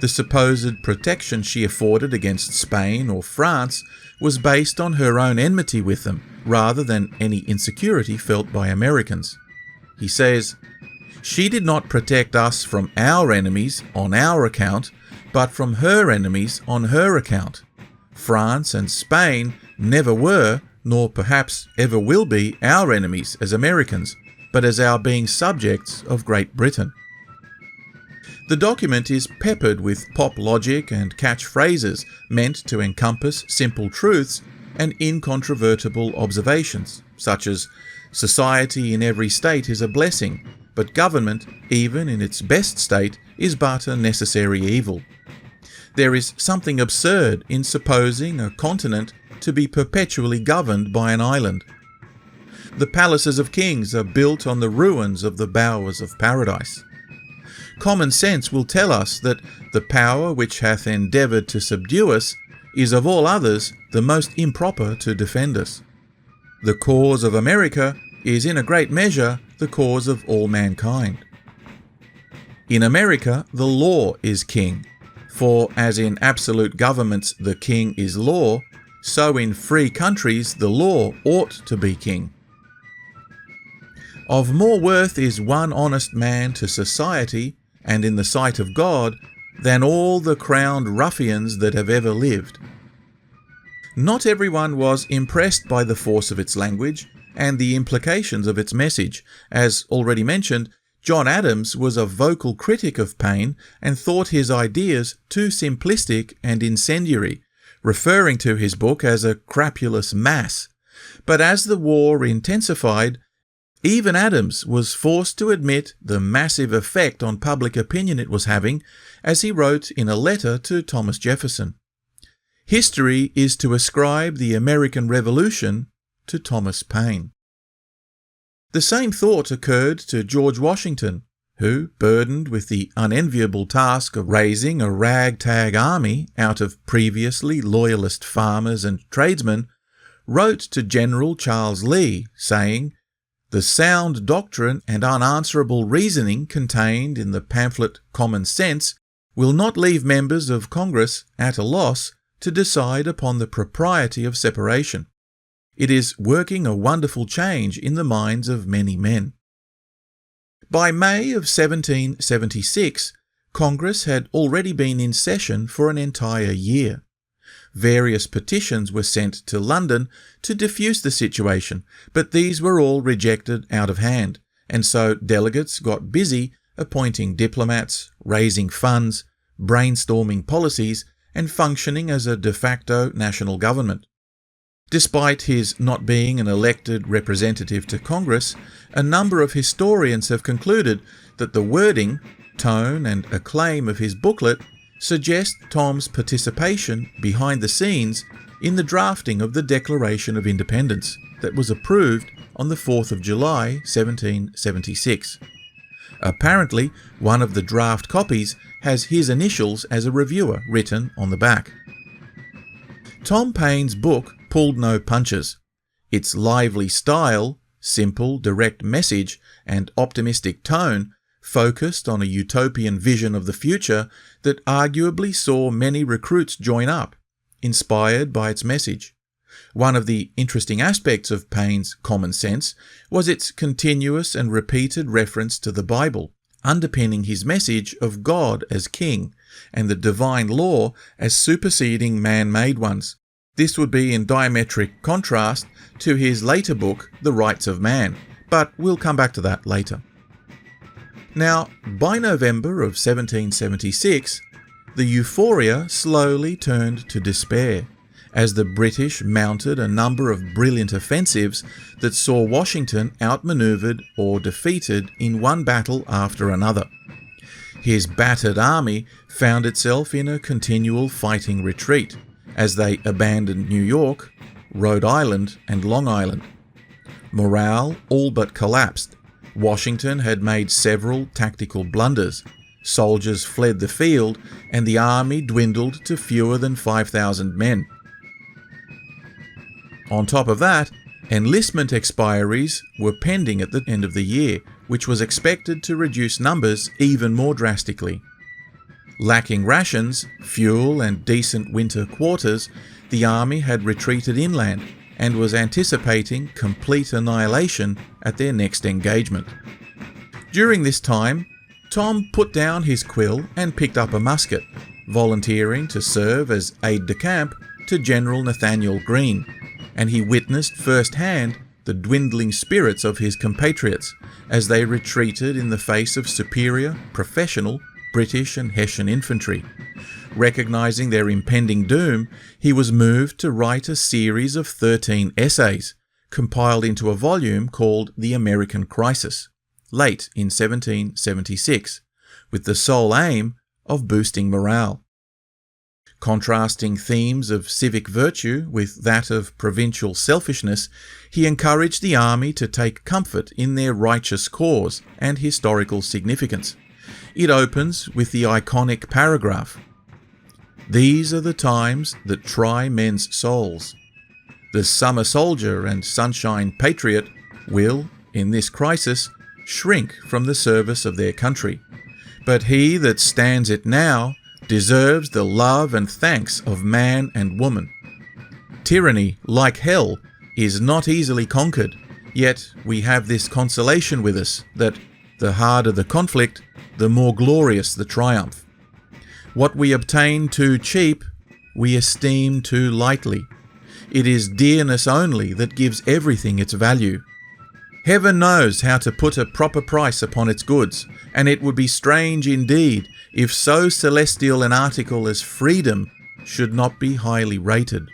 The supposed protection she afforded against Spain or France was based on her own enmity with them, rather than any insecurity felt by Americans. He says, "She did not protect us from our enemies on our account, but from her enemies on her account. France and Spain never were, nor perhaps ever will be, our enemies as Americans, but as our being subjects of Great Britain." The document is peppered with pop logic and catchphrases meant to encompass simple truths and incontrovertible observations, such as society in every state is a blessing, but government, even in its best state, is but a necessary evil. There is something absurd in supposing a continent to be perpetually governed by an island. The palaces of kings are built on the ruins of the bowers of paradise. Common sense will tell us that the power which hath endeavoured to subdue us is of all others the most improper to defend us. The cause of America is in a great measure the cause of all mankind. In America the law is king, for as in absolute governments the king is law, so in free countries the law ought to be king. Of more worth is one honest man to society, and in the sight of God, than all the crowned ruffians that have ever lived. Not everyone was impressed by the force of its language and the implications of its message. As already mentioned, John Adams was a vocal critic of Paine and thought his ideas too simplistic and incendiary, referring to his book as a crapulous mass. But as the war intensified, even Adams was forced to admit the massive effect on public opinion it was having, as he wrote in a letter to Thomas Jefferson. History is to ascribe the American Revolution to Thomas Paine. The same thought occurred to George Washington, who, burdened with the unenviable task of raising a ragtag army out of previously loyalist farmers and tradesmen, wrote to General Charles Lee, saying, "The sound doctrine and unanswerable reasoning contained in the pamphlet Common Sense will not leave members of Congress at a loss to decide upon the propriety of separation. It is working a wonderful change in the minds of many men." By May of 1776, Congress had already been in session for an entire year. Various petitions were sent to London to diffuse the situation, but these were all rejected out of hand, and so delegates got busy appointing diplomats, raising funds, brainstorming policies, and functioning as a de facto national government. Despite his not being an elected representative to Congress, a number of historians have concluded that the wording, tone, and acclaim of his booklet suggest Tom's participation behind the scenes in the drafting of the Declaration of Independence that was approved on the 4th of July, 1776. Apparently, one of the draft copies has his initials as a reviewer written on the back. Tom Paine's book pulled no punches. Its lively style, simple, direct message, and optimistic tone focused on a utopian vision of the future that arguably saw many recruits join up, inspired by its message. One of the interesting aspects of Paine's Common Sense was its continuous and repeated reference to the Bible, underpinning his message of God as king and the divine law as superseding man-made ones. This would be in diametric contrast to his later book, The Rights of Man, but we'll come back to that later. Now, by November of 1776, the euphoria slowly turned to despair, as the British mounted a number of brilliant offensives that saw Washington outmanoeuvred or defeated in one battle after another. His battered army found itself in a continual fighting retreat as they abandoned New York, Rhode Island and Long Island. Morale all but collapsed. Washington had made several tactical blunders. Soldiers fled the field and the army dwindled to fewer than 5,000 men. On top of that, enlistment expiries were pending at the end of the year, which was expected to reduce numbers even more drastically. Lacking rations, fuel and decent winter quarters, the army had retreated inland and was anticipating complete annihilation at their next engagement. During this time, Tom put down his quill and picked up a musket, volunteering to serve as aide-de-camp to General Nathaniel Greene, and he witnessed firsthand the dwindling spirits of his compatriots as they retreated in the face of superior, professional British and Hessian infantry. Recognizing their impending doom, he was moved to write a series of 13 essays, compiled into a volume called The American Crisis, late in 1776, with the sole aim of boosting morale. Contrasting themes of civic virtue with that of provincial selfishness, he encouraged the army to take comfort in their righteous cause and historical significance. It opens with the iconic paragraph, "These are the times that try men's souls. The summer soldier and sunshine patriot will, in this crisis, shrink from the service of their country. But he that stands it now deserves the love and thanks of man and woman. Tyranny, like hell, is not easily conquered, yet we have this consolation with us, that the harder the conflict, the more glorious the triumph. What we obtain too cheap, we esteem too lightly. It is dearness only that gives everything its value. Heaven knows how to put a proper price upon its goods, and it would be strange indeed if so celestial an article as freedom should not be highly rated."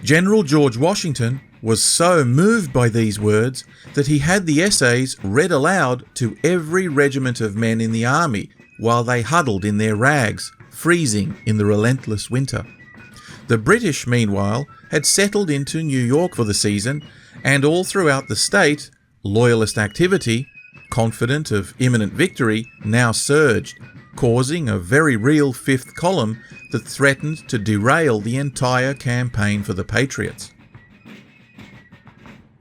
General George Washington was so moved by these words that he had the essays read aloud to every regiment of men in the army while they huddled in their rags, freezing in the relentless winter. The British, meanwhile, had settled into New York for the season, and all throughout the state, Loyalist activity, confident of imminent victory, now surged, causing a very real fifth column that threatened to derail the entire campaign for the Patriots.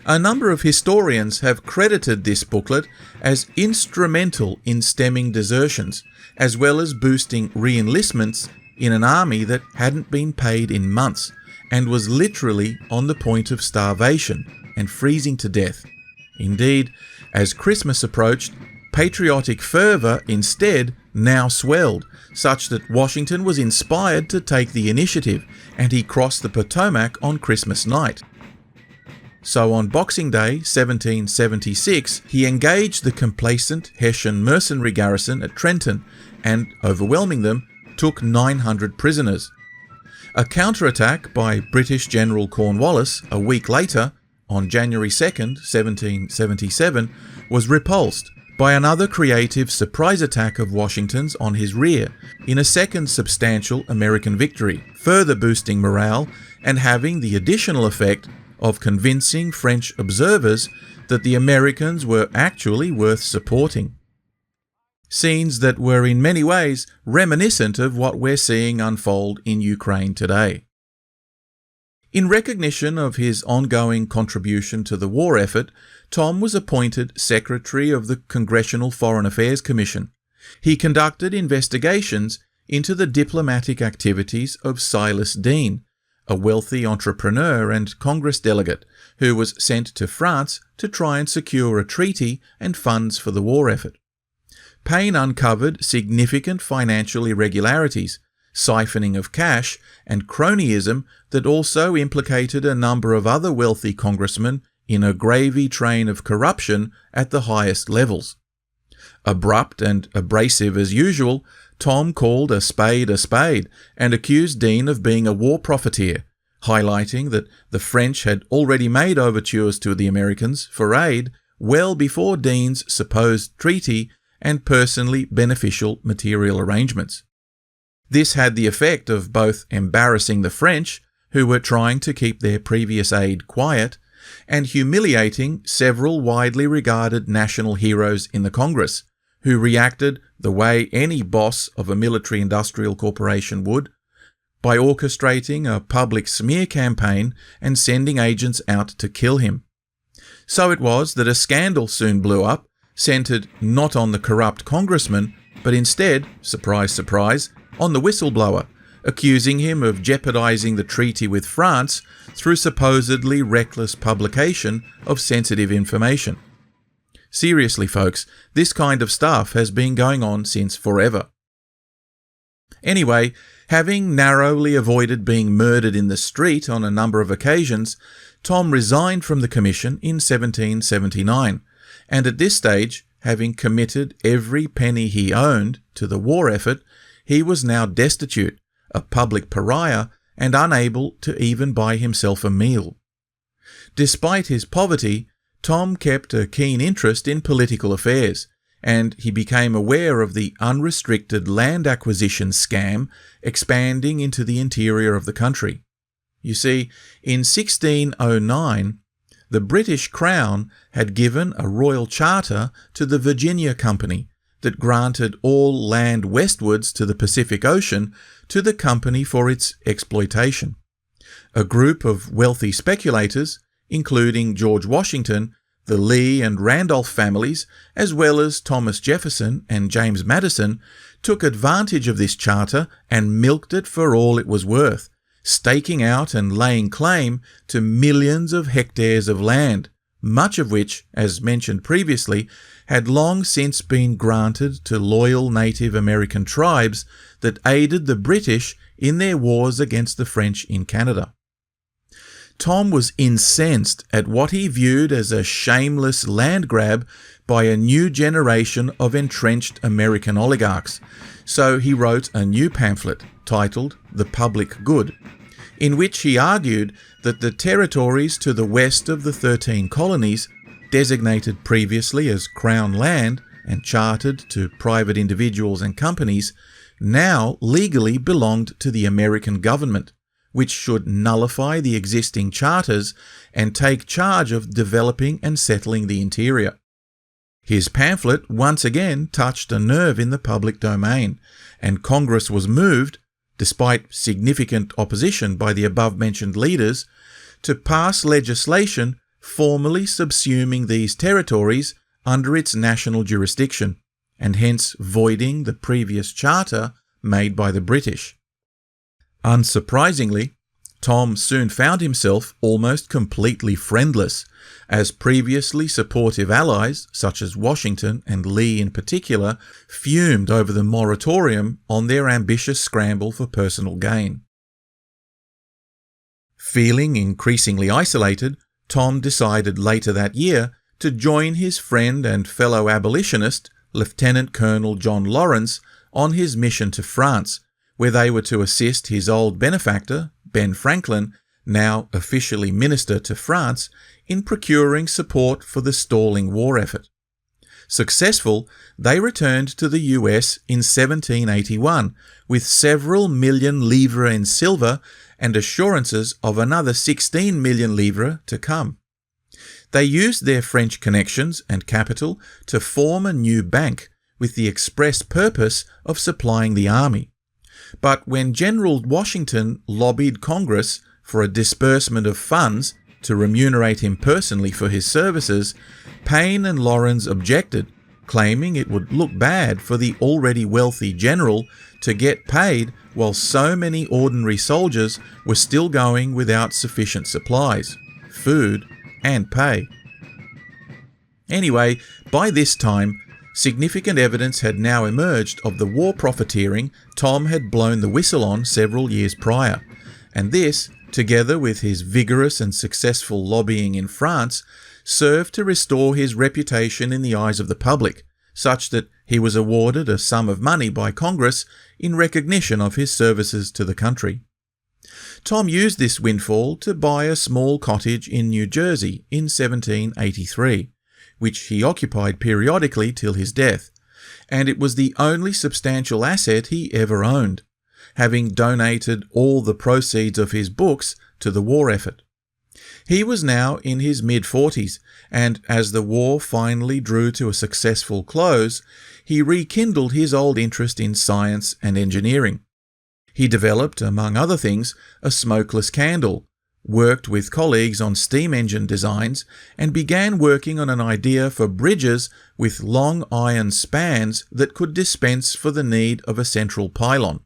A number of historians have credited this booklet as instrumental in stemming desertions, as well as boosting re-enlistments in an army that hadn't been paid in months and was literally on the point of starvation and freezing to death. Indeed, as Christmas approached, patriotic fervour instead now swelled, such that Washington was inspired to take the initiative, and he crossed the Potomac on Christmas night. So on Boxing Day 1776, he engaged the complacent Hessian mercenary garrison at Trenton and, overwhelming them, took 900 prisoners. A counterattack by British General Cornwallis a week later, on January 2nd, 1777, was repulsed by another creative surprise attack of Washington's on his rear, in a second substantial American victory, further boosting morale and having the additional effect of convincing French observers that the Americans were actually worth supporting. Scenes that were in many ways reminiscent of what we're seeing unfold in Ukraine today. In recognition of his ongoing contribution to the war effort, Tom was appointed Secretary of the Congressional Foreign Affairs Commission. He conducted investigations into the diplomatic activities of Silas Deane, a wealthy entrepreneur and Congress delegate who was sent to France to try and secure a treaty and funds for the war effort. Paine uncovered significant financial irregularities, siphoning of cash, and cronyism that also implicated a number of other wealthy congressmen in a gravy train of corruption at the highest levels. Abrupt and abrasive as usual, Tom called a spade and accused Deane of being a war profiteer, highlighting that the French had already made overtures to the Americans for aid well before Deane's supposed treaty and personally beneficial material arrangements. This had the effect of both embarrassing the French, who were trying to keep their previous aid quiet, and humiliating several widely regarded national heroes in the Congress, who reacted the way any boss of a military-industrial corporation would, by orchestrating a public smear campaign and sending agents out to kill him. So it was that a scandal soon blew up, centred not on the corrupt congressman, but instead, surprise, surprise, on the whistleblower, accusing him of jeopardising the treaty with France through supposedly reckless publication of sensitive information. Seriously, folks, this kind of stuff has been going on since forever. Anyway, having narrowly avoided being murdered in the street on a number of occasions, Tom resigned from the commission in 1779, and at this stage, having committed every penny he owned to the war effort, he was now destitute, a public pariah, and unable to even buy himself a meal. Despite his poverty, Tom kept a keen interest in political affairs, and he became aware of the unrestricted land acquisition scam expanding into the interior of the country. You see, in 1609, the British Crown had given a royal charter to the Virginia Company that granted all land westwards to the Pacific Ocean to the company for its exploitation. A group of wealthy speculators, including George Washington, the Lee and Randolph families, as well as Thomas Jefferson and James Madison, took advantage of this charter and milked it for all it was worth, staking out and laying claim to millions of hectares of land, much of which, as mentioned previously, had long since been granted to loyal Native American tribes that aided the British in their wars against the French in Canada. Tom was incensed at what he viewed as a shameless land grab by a new generation of entrenched American oligarchs, so he wrote a new pamphlet titled The Public Good, in which he argued that the territories to the west of the 13 colonies, designated previously as Crown land and chartered to private individuals and companies, now legally belonged to the American government, which should nullify the existing charters and take charge of developing and settling the interior. His pamphlet once again touched a nerve in the public domain, and Congress was moved, despite significant opposition by the above-mentioned leaders, to pass legislation formally subsuming these territories under its national jurisdiction, and hence voiding the previous charter made by the British. Unsurprisingly, Tom soon found himself almost completely friendless, as previously supportive allies, such as Washington and Lee in particular, fumed over the moratorium on their ambitious scramble for personal gain. Feeling increasingly isolated, Tom decided later that year to join his friend and fellow abolitionist, Lieutenant Colonel John Lawrence, on his mission to France, where they were to assist his old benefactor, Ben Franklin, now officially Minister to France, in procuring support for the stalling war effort. Successful, they returned to the US in 1781 with several million livres in silver and assurances of another 16 million livres to come. They used their French connections and capital to form a new bank with the express purpose of supplying the army. But when General Washington lobbied Congress for a disbursement of funds to remunerate him personally for his services, Paine and Lawrence objected, claiming it would look bad for the already wealthy general to get paid while so many ordinary soldiers were still going without sufficient supplies, food, and pay. Anyway, by this time, significant evidence had now emerged of the war profiteering Tom had blown the whistle on several years prior, and this, together with his vigorous and successful lobbying in France, served to restore his reputation in the eyes of the public, such that He was awarded a sum of money by Congress in recognition of his services to the country. Tom used this windfall to buy a small cottage in New Jersey in 1783, which he occupied periodically till his death, and it was the only substantial asset he ever owned, having donated all the proceeds of his books to the war effort. He was now in his mid-40s, and as the war finally drew to a successful close, he rekindled his old interest in science and engineering. He developed, among other things, a smokeless candle, worked with colleagues on steam engine designs, and began working on an idea for bridges with long iron spans that could dispense for the need of a central pylon.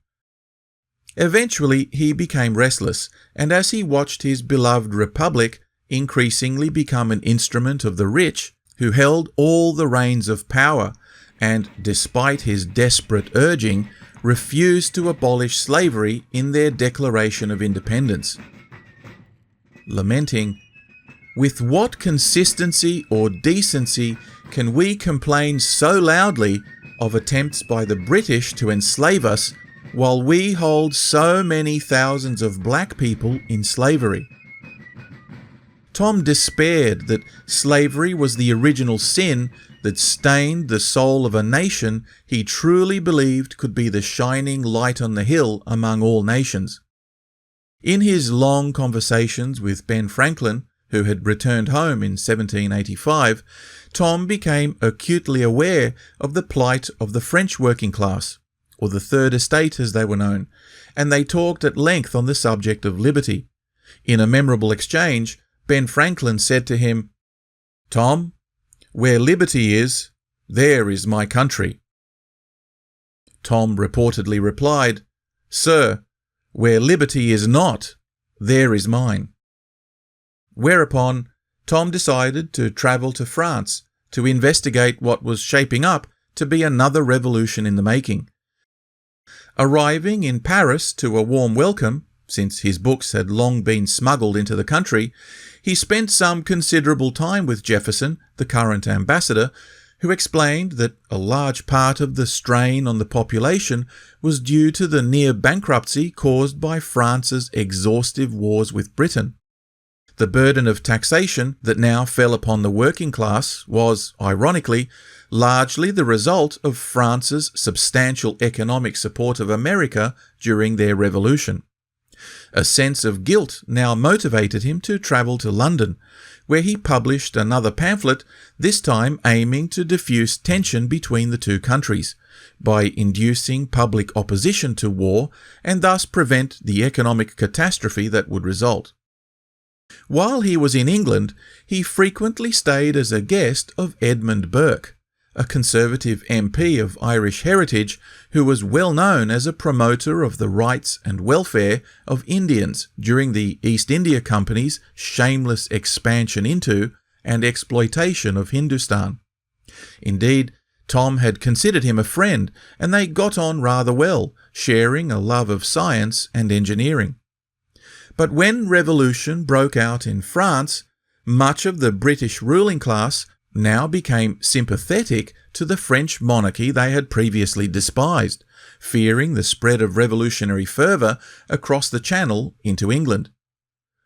Eventually, he became restless, and as he watched his beloved republic increasingly become an instrument of the rich, who held all the reins of power, and, despite his desperate urging, refused to abolish slavery in their Declaration of Independence. Lamenting, "With what consistency or decency can we complain so loudly of attempts by the British to enslave us, while we hold so many thousands of black people in slavery?" Tom despaired that slavery was the original sin that stained the soul of a nation he truly believed could be the shining light on the hill among all nations. In his long conversations with Ben Franklin, who had returned home in 1785, Tom became acutely aware of the plight of the French working class, or the Third Estate as they were known, and they talked at length on the subject of liberty. In a memorable exchange, Ben Franklin said to him, "Tom, where liberty is, there is my country." Tom reportedly replied, "Sir, where liberty is not, there is mine." Whereupon, Tom decided to travel to France to investigate what was shaping up to be another revolution in the making. Arriving in Paris to a warm welcome, since his books had long been smuggled into the country, he spent some considerable time with Jefferson, the current ambassador, who explained that a large part of the strain on the population was due to the near bankruptcy caused by France's exhaustive wars with Britain. The burden of taxation that now fell upon the working class was, ironically, largely the result of France's substantial economic support of America during their revolution. A sense of guilt now motivated him to travel to London, where he published another pamphlet, this time aiming to diffuse tension between the two countries, by inducing public opposition to war and thus prevent the economic catastrophe that would result. While he was in England, he frequently stayed as a guest of Edmund Burke, a Conservative MP of Irish heritage who was well known as a promoter of the rights and welfare of Indians during the East India Company's shameless expansion into and exploitation of Hindustan. Indeed, Tom had considered him a friend, and they got on rather well, sharing a love of science and engineering. But when revolution broke out in France, much of the British ruling class now became sympathetic to the French monarchy they had previously despised, fearing the spread of revolutionary fervour across the Channel into England.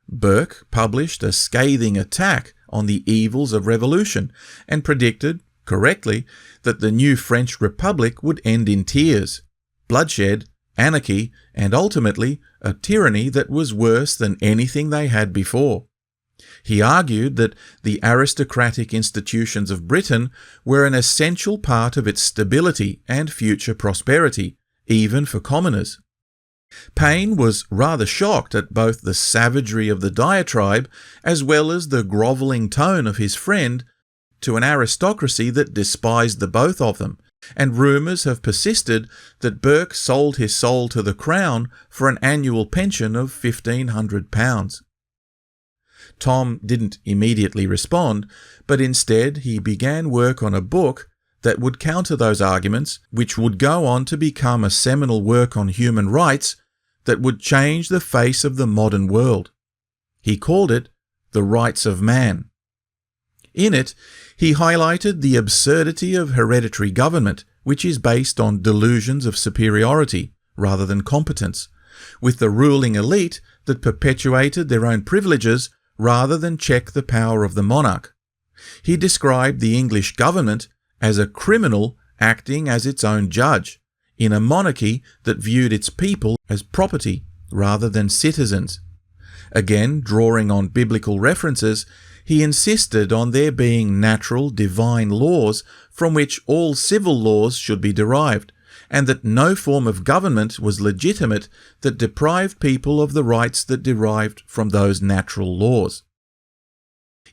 Burke published a scathing attack on the evils of revolution and predicted, correctly, that the new French Republic would end in tears, bloodshed, anarchy, and ultimately a tyranny that was worse than anything they had before. He argued that the aristocratic institutions of Britain were an essential part of its stability and future prosperity, even for commoners. Paine was rather shocked at both the savagery of the diatribe as well as the grovelling tone of his friend to an aristocracy that despised the both of them, and rumours have persisted that Burke sold his soul to the Crown for an annual pension of £1,500. Tom didn't immediately respond, but instead he began work on a book that would counter those arguments, which would go on to become a seminal work on human rights that would change the face of the modern world. He called it The Rights of Man. In it, he highlighted the absurdity of hereditary government, which is based on delusions of superiority rather than competence, with the ruling elite that perpetuated their own privileges rather than check the power of the monarch. He described the English government as a criminal acting as its own judge, in a monarchy that viewed its people as property rather than citizens. Again, drawing on biblical references, he insisted on there being natural divine laws from which all civil laws should be derived, and that no form of government was legitimate that deprived people of the rights that derived from those natural laws.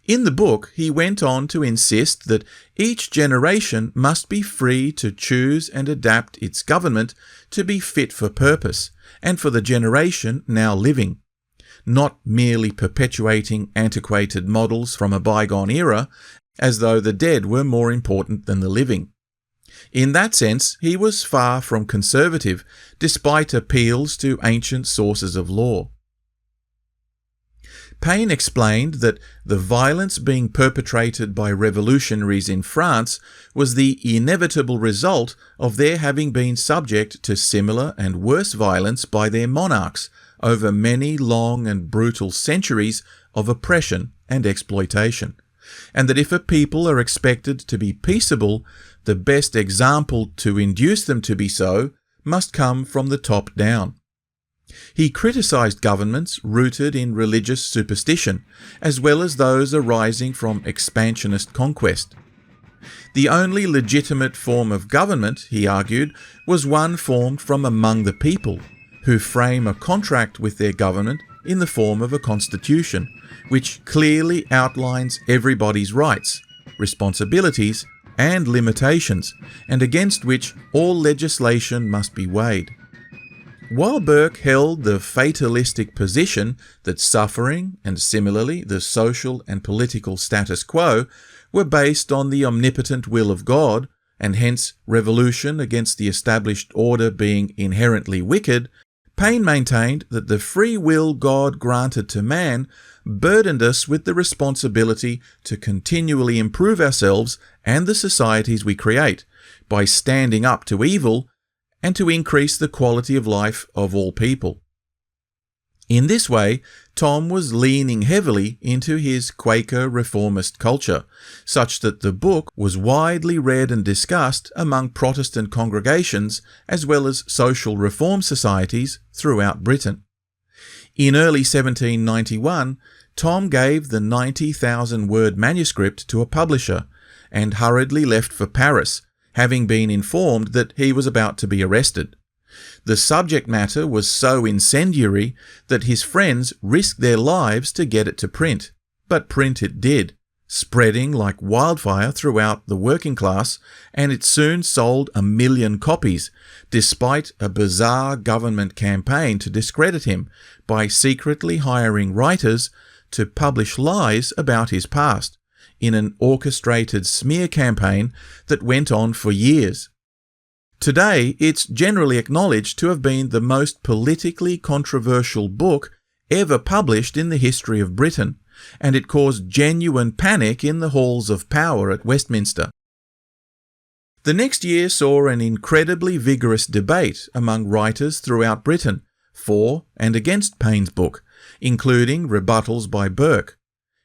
In the book, he went on to insist that each generation must be free to choose and adapt its government to be fit for purpose, and for the generation now living, not merely perpetuating antiquated models from a bygone era, as though the dead were more important than the living. In that sense, he was far from conservative, despite appeals to ancient sources of law. Paine explained that the violence being perpetrated by revolutionaries in France was the inevitable result of their having been subject to similar and worse violence by their monarchs over many long and brutal centuries of oppression and exploitation, and that if a people are expected to be peaceable, the best example to induce them to be so must come from the top down. He criticised governments rooted in religious superstition, as well as those arising from expansionist conquest. The only legitimate form of government, he argued, was one formed from among the people, who frame a contract with their government in the form of a constitution, which clearly outlines everybody's rights, responsibilities, and limitations, and against which all legislation must be weighed. While Burke held the fatalistic position that suffering, and similarly the social and political status quo, were based on the omnipotent will of God, and hence revolution against the established order being inherently wicked, Paine maintained that the free will God granted to man burdened us with the responsibility to continually improve ourselves and the societies we create by standing up to evil and to increase the quality of life of all people. In this way, Tom was leaning heavily into his Quaker reformist culture, such that the book was widely read and discussed among Protestant congregations as well as social reform societies throughout Britain. In early 1791, Tom gave the 90,000-word manuscript to a publisher and hurriedly left for Paris, having been informed that he was about to be arrested. The subject matter was so incendiary that his friends risked their lives to get it to print, but print it did, spreading like wildfire throughout the working class, and it soon sold 1 million copies, despite a bizarre government campaign to discredit him by secretly hiring writers to publish lies about his past, in an orchestrated smear campaign that went on for years. Today, it's generally acknowledged to have been the most politically controversial book ever published in the history of Britain, and it caused genuine panic in the halls of power at Westminster. The next year saw an incredibly vigorous debate among writers throughout Britain for and against Paine's book, including rebuttals by Burke.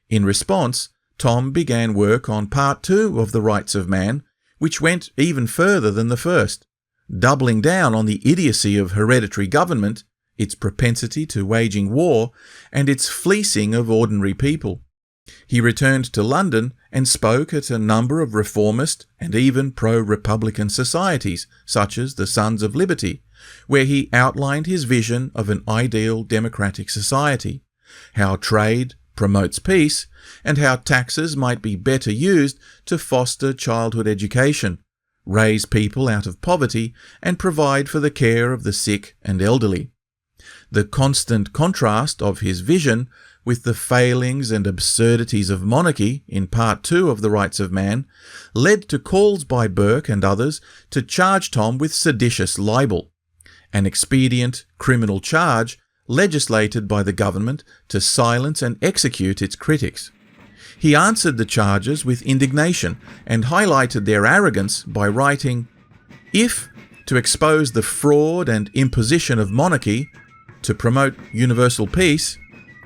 In response, Tom began work on Part 2 of The Rights of Man, which went even further than the first, doubling down on the idiocy of hereditary government, its propensity to waging war, and its fleecing of ordinary people. He returned to London and spoke at a number of reformist and even pro-republican societies, such as the Sons of Liberty, where he outlined his vision of an ideal democratic society, how trade promotes peace, and how taxes might be better used to foster childhood education, raise people out of poverty, and provide for the care of the sick and elderly. The constant contrast of his vision with the failings and absurdities of monarchy in Part 2 of The Rights of Man led to calls by Burke and others to charge Tom with seditious libel, an expedient criminal charge legislated by the government to silence and execute its critics. He answered the charges with indignation and highlighted their arrogance by writing, If, to expose the fraud and imposition of monarchy, to promote universal peace,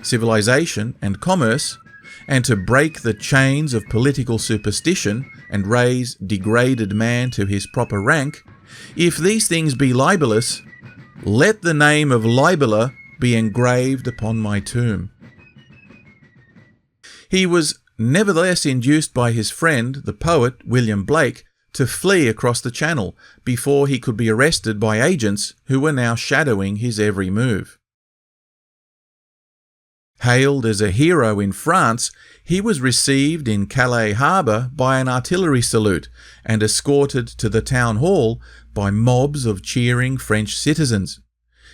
civilization and commerce, and to break the chains of political superstition and raise degraded man to his proper rank, if these things be libellous, let the name of libeller be engraved upon my tomb. He was nevertheless induced by his friend, the poet William Blake, to flee across the Channel before he could be arrested by agents who were now shadowing his every move. Hailed as a hero in France, he was received in Calais harbour by an artillery salute and escorted to the town hall by mobs of cheering French citizens.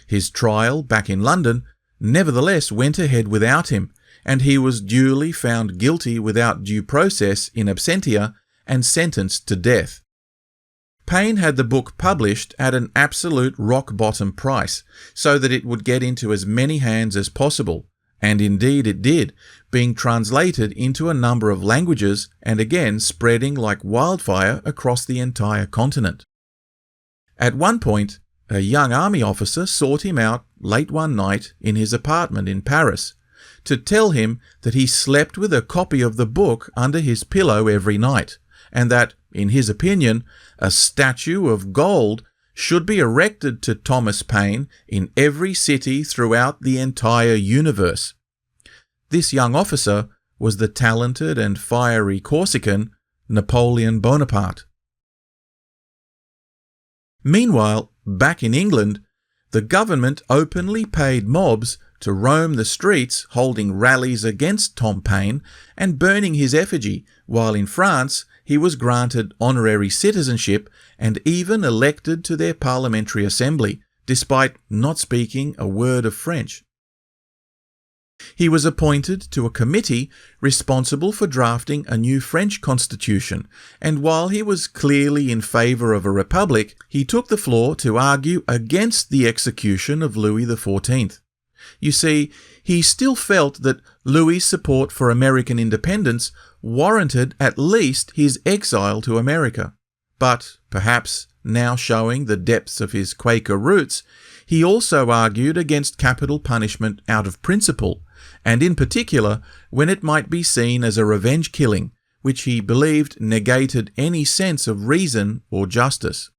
His trial back in London nevertheless went ahead without him, and he was duly found guilty without due process in absentia and sentenced to death. Paine had the book published at an absolute rock-bottom price so that it would get into as many hands as possible, and indeed it did, being translated into a number of languages and again spreading like wildfire across the entire continent. At one point, a young army officer sought him out late one night in his apartment in Paris to tell him that he slept with a copy of the book under his pillow every night, and that, in his opinion, a statue of gold should be erected to Thomas Paine in every city throughout the entire universe. This young officer was the talented and fiery Corsican Napoleon Bonaparte. Meanwhile, back in England, the government openly paid mobs to roam the streets holding rallies against Tom Paine and burning his effigy, while in France he was granted honorary citizenship and even elected to their parliamentary assembly, despite not speaking a word of French. He was appointed to a committee responsible for drafting a new French constitution, and while he was clearly in favour of a republic, he took the floor to argue against the execution of Louis XIV. You see, he still felt that Louis's support for American independence warranted at least his exile to America. But, perhaps now showing the depths of his Quaker roots, he also argued against capital punishment out of principle, and in particular when it might be seen as a revenge killing, which he believed negated any sense of reason or justice.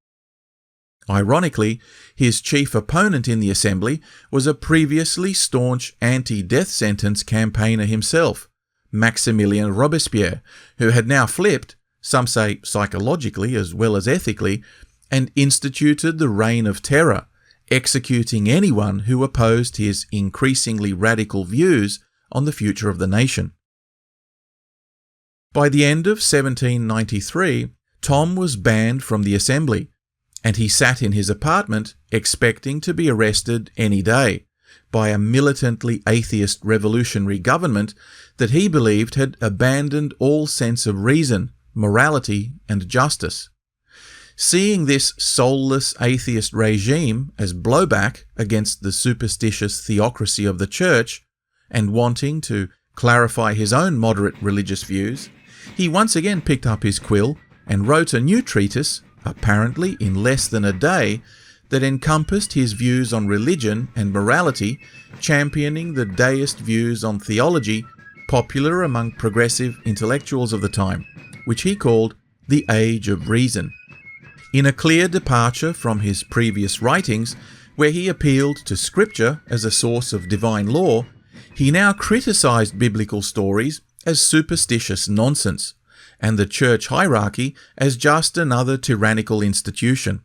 Ironically, his chief opponent in the Assembly was a previously staunch anti-death sentence campaigner himself, Maximilien Robespierre, who had now flipped, some say psychologically as well as ethically, and instituted the Reign of Terror, executing anyone who opposed his increasingly radical views on the future of the nation. By the end of 1793, Tom was banned from the Assembly, and he sat in his apartment expecting to be arrested any day by a militantly atheist revolutionary government that he believed had abandoned all sense of reason, morality, and justice. Seeing this soulless atheist regime as blowback against the superstitious theocracy of the Church, and wanting to clarify his own moderate religious views, he once again picked up his quill and wrote a new treatise, apparently in less than a day, that encompassed his views on religion and morality, championing the deist views on theology popular among progressive intellectuals of the time, which he called the Age of Reason. In a clear departure from his previous writings, where he appealed to Scripture as a source of divine law, he now criticized biblical stories as superstitious nonsense, and the church hierarchy as just another tyrannical institution.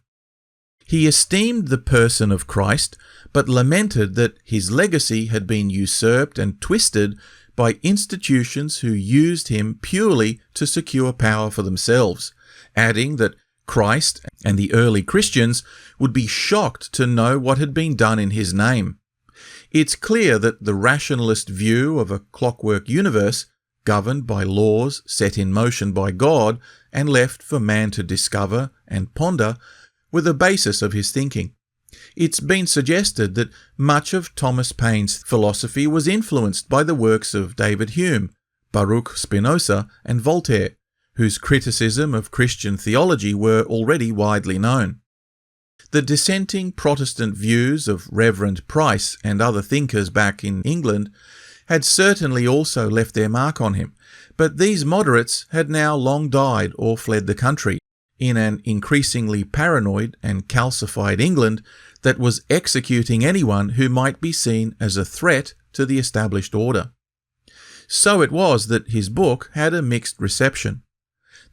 He esteemed the person of Christ, but lamented that his legacy had been usurped and twisted by institutions who used him purely to secure power for themselves, adding that Christ and the early Christians would be shocked to know what had been done in his name. It's clear that the rationalist view of a clockwork universe, governed by laws set in motion by God and left for man to discover and ponder, were the basis of his thinking. It's been suggested that much of Thomas Paine's philosophy was influenced by the works of David Hume, Baruch Spinoza, and Voltaire, whose criticism of Christian theology were already widely known. The dissenting Protestant views of Reverend Price and other thinkers back in England had certainly also left their mark on him, but these moderates had now long died or fled the country in an increasingly paranoid and calcified England that was executing anyone who might be seen as a threat to the established order. So it was that his book had a mixed reception.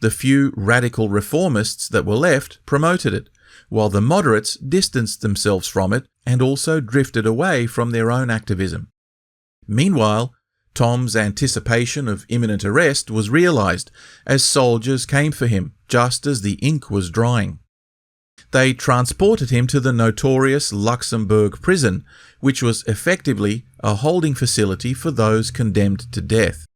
The few radical reformists that were left promoted it, while the moderates distanced themselves from it and also drifted away from their own activism. Meanwhile, Tom's anticipation of imminent arrest was realised as soldiers came for him just as the ink was drying. They transported him to the notorious Luxembourg prison, which was effectively a holding facility for those condemned to death.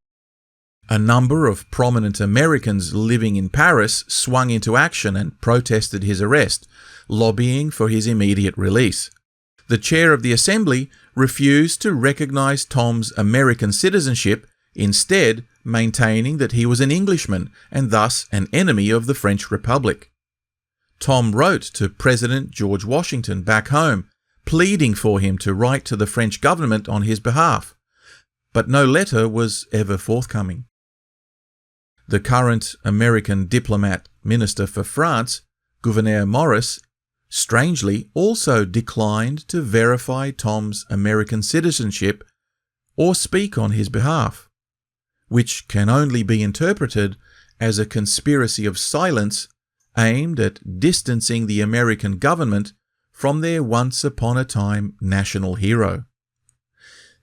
A number of prominent Americans living in Paris swung into action and protested his arrest, lobbying for his immediate release. The chair of the assembly refused to recognise Tom's American citizenship, instead maintaining that he was an Englishman and thus an enemy of the French Republic. Tom wrote to President George Washington back home, pleading for him to write to the French government on his behalf, but no letter was ever forthcoming. The current American diplomat minister for France, Gouverneur Morris, strangely also declined to verify Tom's American citizenship or speak on his behalf, which can only be interpreted as a conspiracy of silence aimed at distancing the American government from their once-upon-a-time national hero.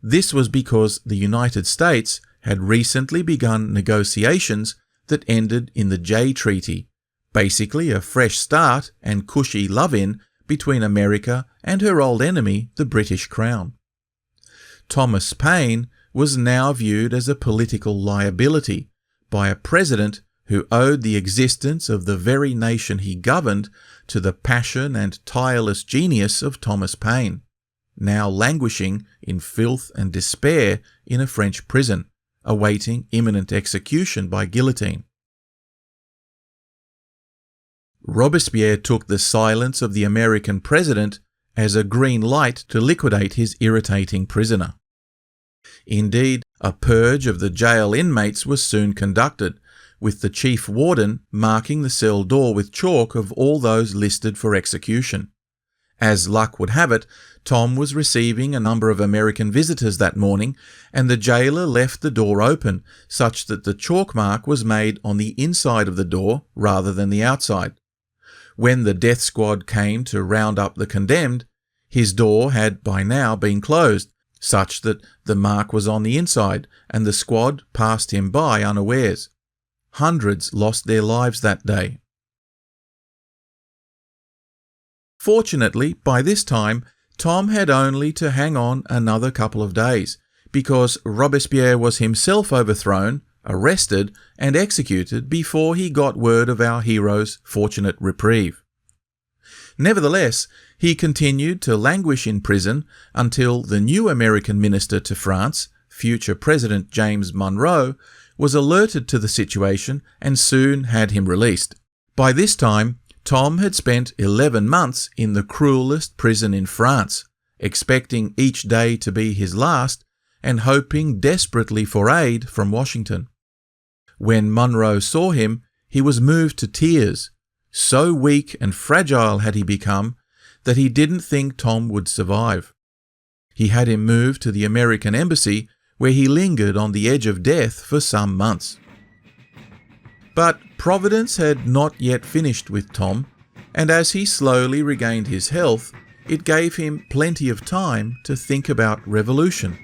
This was because the United States had recently begun negotiations that ended in the Jay Treaty, basically a fresh start and cushy love-in between America and her old enemy, the British Crown. Thomas Paine was now viewed as a political liability by a president who owed the existence of the very nation he governed to the passion and tireless genius of Thomas Paine, now languishing in filth and despair in a French prison, awaiting imminent execution by guillotine. Robespierre took the silence of the American president as a green light to liquidate his irritating prisoner. Indeed, a purge of the jail inmates was soon conducted, with the chief warden marking the cell door with chalk of all those listed for execution. As luck would have it, Tom was receiving a number of American visitors that morning, and the jailer left the door open, such that the chalk mark was made on the inside of the door rather than the outside. When the death squad came to round up the condemned, his door had by now been closed, such that the mark was on the inside, and the squad passed him by unawares. Hundreds lost their lives that day. Fortunately, by this time, Tom had only to hang on another couple of days, because Robespierre was himself overthrown, arrested, and executed before he got word of our hero's fortunate reprieve. Nevertheless, he continued to languish in prison until the new American minister to France, future President James Monroe, was alerted to the situation and soon had him released. By this time, Tom had spent 11 months in the cruelest prison in France, expecting each day to be his last and hoping desperately for aid from Washington. When Monroe saw him, he was moved to tears. So weak and fragile had he become that he didn't think Tom would survive. He had him moved to the American embassy, where he lingered on the edge of death for some months. But Providence had not yet finished with Tom, and as he slowly regained his health, it gave him plenty of time to think about revolution,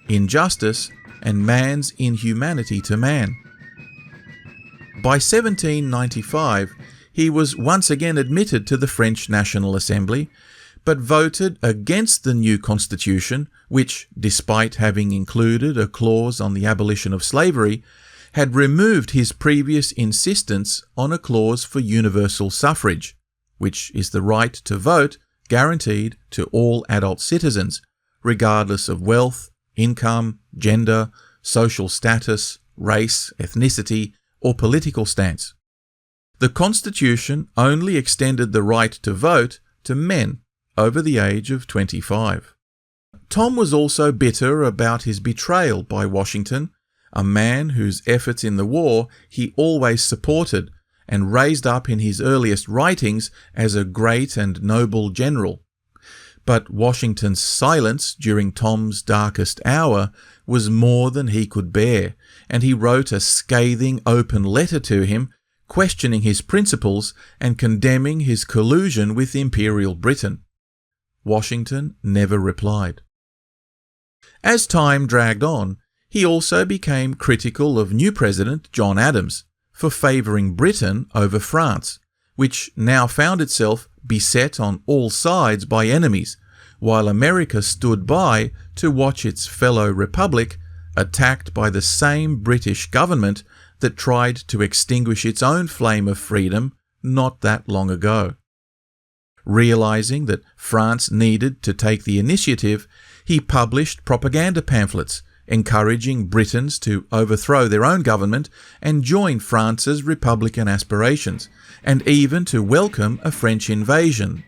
injustice, and man's inhumanity to man. By 1795, he was once again admitted to the French National Assembly, but voted against the new constitution, which, despite having included a clause on the abolition of slavery, had removed his previous insistence on a clause for universal suffrage, which is the right to vote guaranteed to all adult citizens, regardless of wealth, income, gender, social status, race, ethnicity, or political stance. The Constitution only extended the right to vote to men over the age of 25. Tom was also bitter about his betrayal by Washington, a man whose efforts in the war he always supported and raised up in his earliest writings as a great and noble general. But Washington's silence during Tom's darkest hour was more than he could bear, and he wrote a scathing open letter to him, questioning his principles and condemning his collusion with Imperial Britain. Washington never replied. As time dragged on, he also became critical of new President John Adams for favouring Britain over France, which now found itself beset on all sides by enemies, while America stood by to watch its fellow republic attacked by the same British government that tried to extinguish its own flame of freedom not that long ago. Realising that France needed to take the initiative, he published propaganda pamphlets encouraging Britons to overthrow their own government and join France's republican aspirations, and even to welcome a French invasion.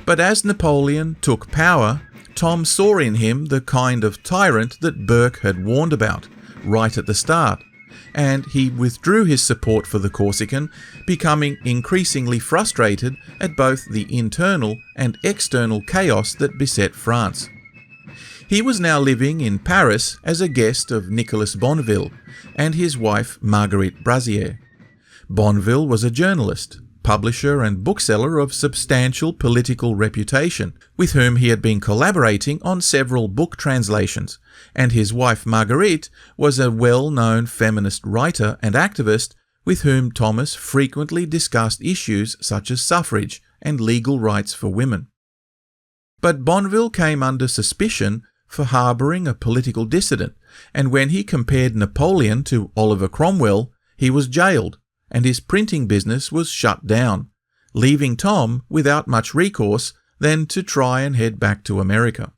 But as Napoleon took power, Tom saw in him the kind of tyrant that Burke had warned about right at the start, and he withdrew his support for the Corsican, becoming increasingly frustrated at both the internal and external chaos that beset France. He was now living in Paris as a guest of Nicolas Bonneville and his wife Marguerite Brazier. Bonneville was a journalist, publisher and bookseller of substantial political reputation, with whom he had been collaborating on several book translations, and his wife Marguerite was a well-known feminist writer and activist with whom Thomas frequently discussed issues such as suffrage and legal rights for women. But Bonneville came under suspicion for harbouring a political dissident, and when he compared Napoleon to Oliver Cromwell, he was jailed, and his printing business was shut down, leaving Tom without much recourse than to try and head back to America.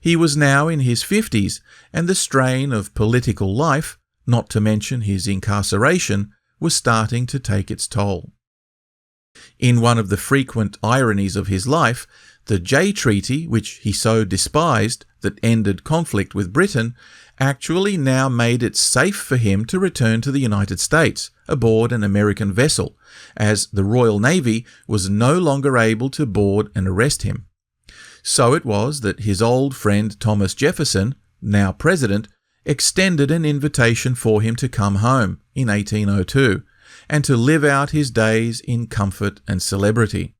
He was now in his 50s, and the strain of political life, not to mention his incarceration, was starting to take its toll. In one of the frequent ironies of his life, the Jay Treaty, which he so despised that ended conflict with Britain, actually now made it safe for him to return to the United States aboard an American vessel, as the Royal Navy was no longer able to board and arrest him. So it was that his old friend Thomas Jefferson, now president, extended an invitation for him to come home in 1802 and to live out his days in comfort and celebrity.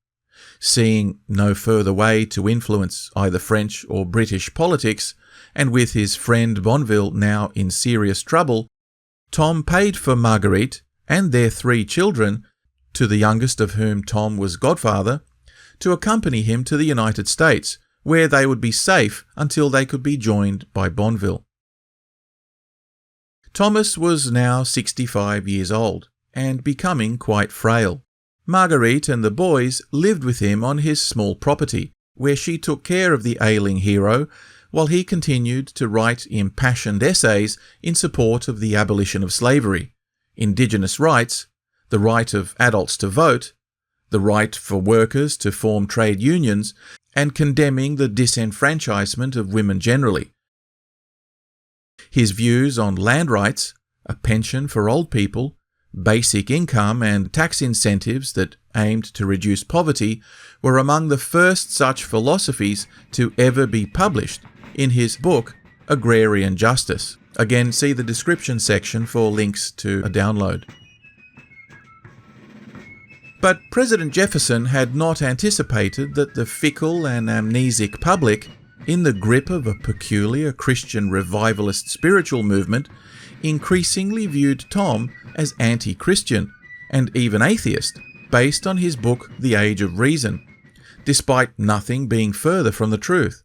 Seeing no further way to influence either French or British politics, and with his friend Bonneville now in serious trouble, Tom paid for Marguerite and their 3 children, to the youngest of whom Tom was godfather, to accompany him to the United States, where they would be safe until they could be joined by Bonneville. Thomas was now 65 years old and becoming quite frail. Marguerite and the boys lived with him on his small property, where she took care of the ailing hero, while he continued to write impassioned essays in support of the abolition of slavery, Indigenous rights, the right of adults to vote, the right for workers to form trade unions, and condemning the disenfranchisement of women generally. His views on land rights, a pension for old people, basic income and tax incentives that aimed to reduce poverty were among the first such philosophies to ever be published in his book Agrarian Justice. Again, see the description section for links to a download. But President Jefferson had not anticipated that the fickle and amnesic public, in the grip of a peculiar Christian revivalist spiritual movement, increasingly viewed Tom as anti-Christian and even atheist, based on his book The Age of Reason, despite nothing being further from the truth.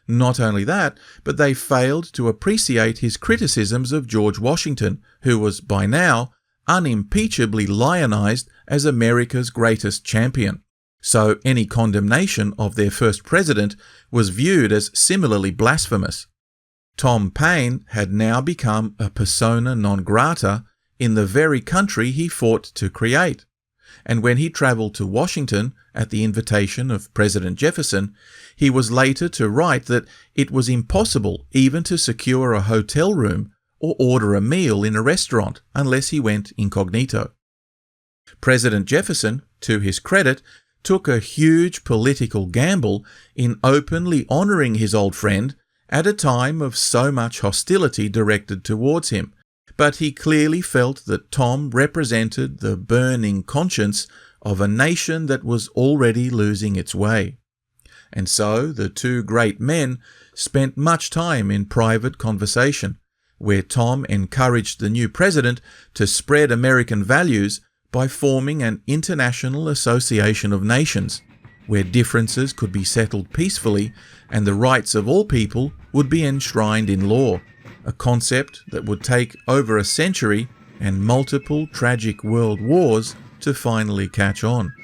Not only that, but they failed to appreciate his criticisms of George Washington, who was by now unimpeachably lionized as America's greatest champion. So any condemnation of their first president was viewed as similarly blasphemous. Tom Paine had now become a persona non grata in the very country he fought to create. And when he travelled to Washington at the invitation of President Jefferson, he was later to write that it was impossible even to secure a hotel room or order a meal in a restaurant unless he went incognito. President Jefferson, to his credit, took a huge political gamble in openly honouring his old friend at a time of so much hostility directed towards him, but he clearly felt that Tom represented the burning conscience of a nation that was already losing its way. And so the two great men spent much time in private conversation, where Tom encouraged the new president to spread American values by forming an international association of nations, where differences could be settled peacefully and the rights of all people would be enshrined in law, a concept that would take over a century and multiple tragic world wars to finally catch on.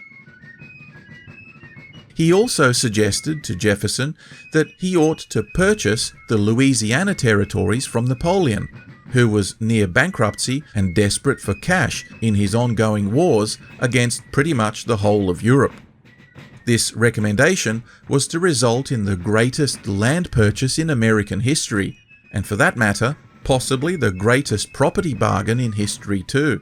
He also suggested to Jefferson that he ought to purchase the Louisiana Territories from Napoleon, who was near bankruptcy and desperate for cash in his ongoing wars against pretty much the whole of Europe. This recommendation was to result in the greatest land purchase in American history, and for that matter, possibly the greatest property bargain in history too.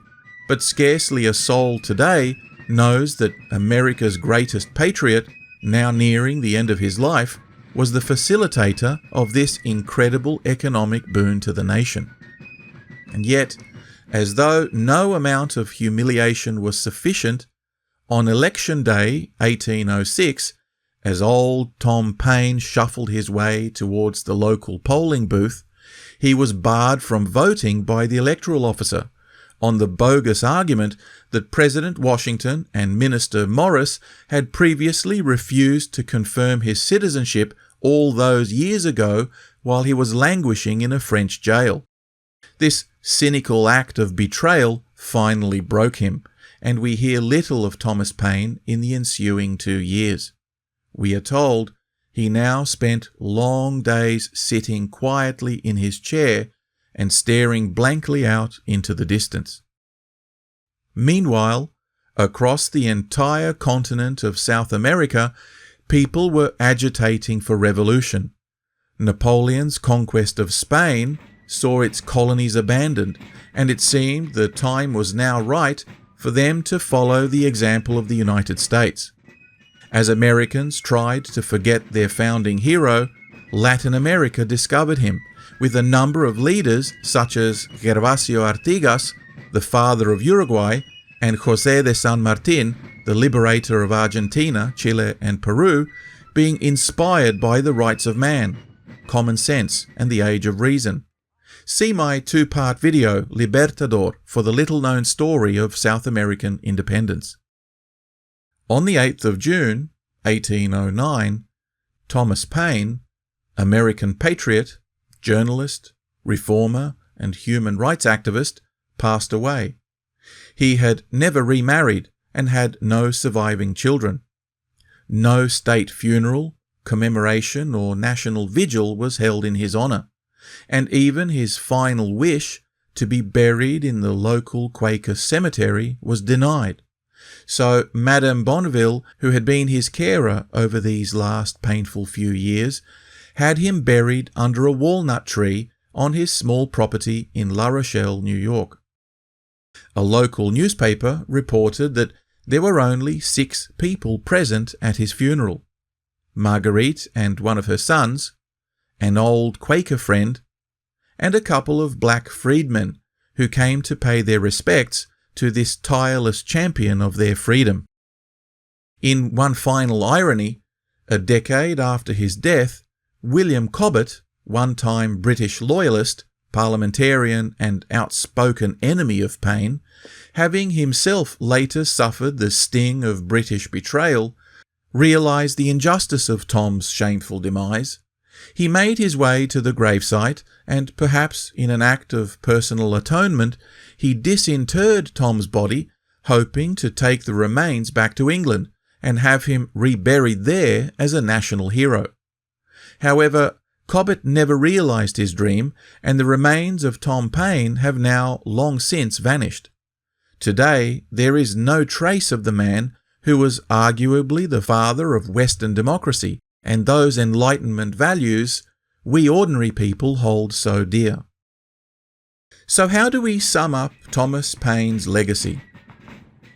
But scarcely a soul today knows that America's greatest patriot, now nearing the end of his life, was the facilitator of this incredible economic boon to the nation. And yet, as though no amount of humiliation was sufficient, on Election Day 1806, as old Tom Paine shuffled his way towards the local polling booth, he was barred from voting by the electoral officer on the bogus argument that President Washington and Minister Morris had previously refused to confirm his citizenship all those years ago while he was languishing in a French jail. This cynical act of betrayal finally broke him, and we hear little of Thomas Paine in the ensuing 2 years. We are told he now spent long days sitting quietly in his chair and staring blankly out into the distance. Meanwhile, across the entire continent of South America, people were agitating for revolution. Napoleon's conquest of Spain saw its colonies abandoned, and it seemed the time was now right for them to follow the example of the United States. As Americans tried to forget their founding hero, Latin America discovered him, with a number of leaders such as Gervasio Artigas, the father of Uruguay, and José de San Martín, the liberator of Argentina, Chile, and Peru, being inspired by the rights of man, common sense, and the age of reason. See my 2-part video, Libertador, for the little-known story of South American independence. On the 8th of June, 1809, Thomas Paine, American patriot, journalist, reformer, and human rights activist, passed away. He had never remarried and had no surviving children. No state funeral, commemoration, or national vigil was held in his honour, and even his final wish to be buried in the local Quaker cemetery was denied. So Madame Bonneville, who had been his carer over these last painful few years, had him buried under a walnut tree on his small property in La Rochelle, New York. A local newspaper reported that there were only 6 people present at his funeral: Marguerite and one of her sons, an old Quaker friend, and a couple of black freedmen who came to pay their respects to this tireless champion of their freedom. In one final irony, a decade after his death, William Cobbett, one-time British loyalist, parliamentarian and outspoken enemy of Paine, having himself later suffered the sting of British betrayal, realised the injustice of Tom's shameful demise. He made his way to the gravesite, and perhaps in an act of personal atonement, he disinterred Tom's body, hoping to take the remains back to England and have him reburied there as a national hero. However, Cobbett never realised his dream, and the remains of Tom Paine have now long since vanished. Today, there is no trace of the man who was arguably the father of Western democracy and those Enlightenment values we ordinary people hold so dear. So how do we sum up Thomas Paine's legacy?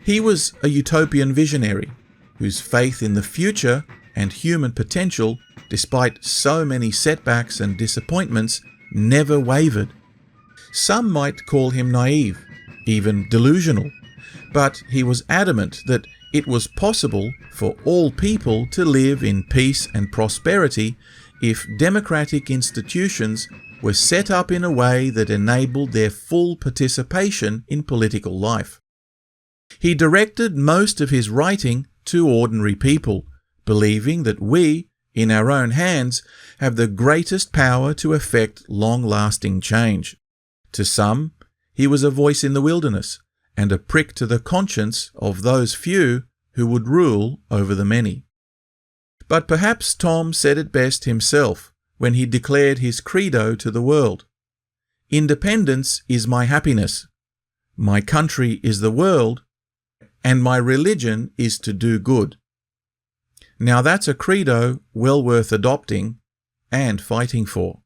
He was a utopian visionary whose faith in the future and human potential, despite so many setbacks and disappointments, never wavered. Some might call him naive, even delusional, but he was adamant that it was possible for all people to live in peace and prosperity if democratic institutions were set up in a way that enabled their full participation in political life. He directed most of his writing to ordinary people, believing that we, in our own hands, have the greatest power to effect long-lasting change. To some, he was a voice in the wilderness and a prick to the conscience of those few who would rule over the many. But perhaps Tom said it best himself when he declared his credo to the world. Independence is my happiness, my country is the world, and my religion is to do good. Now that's a credo well worth adopting and fighting for.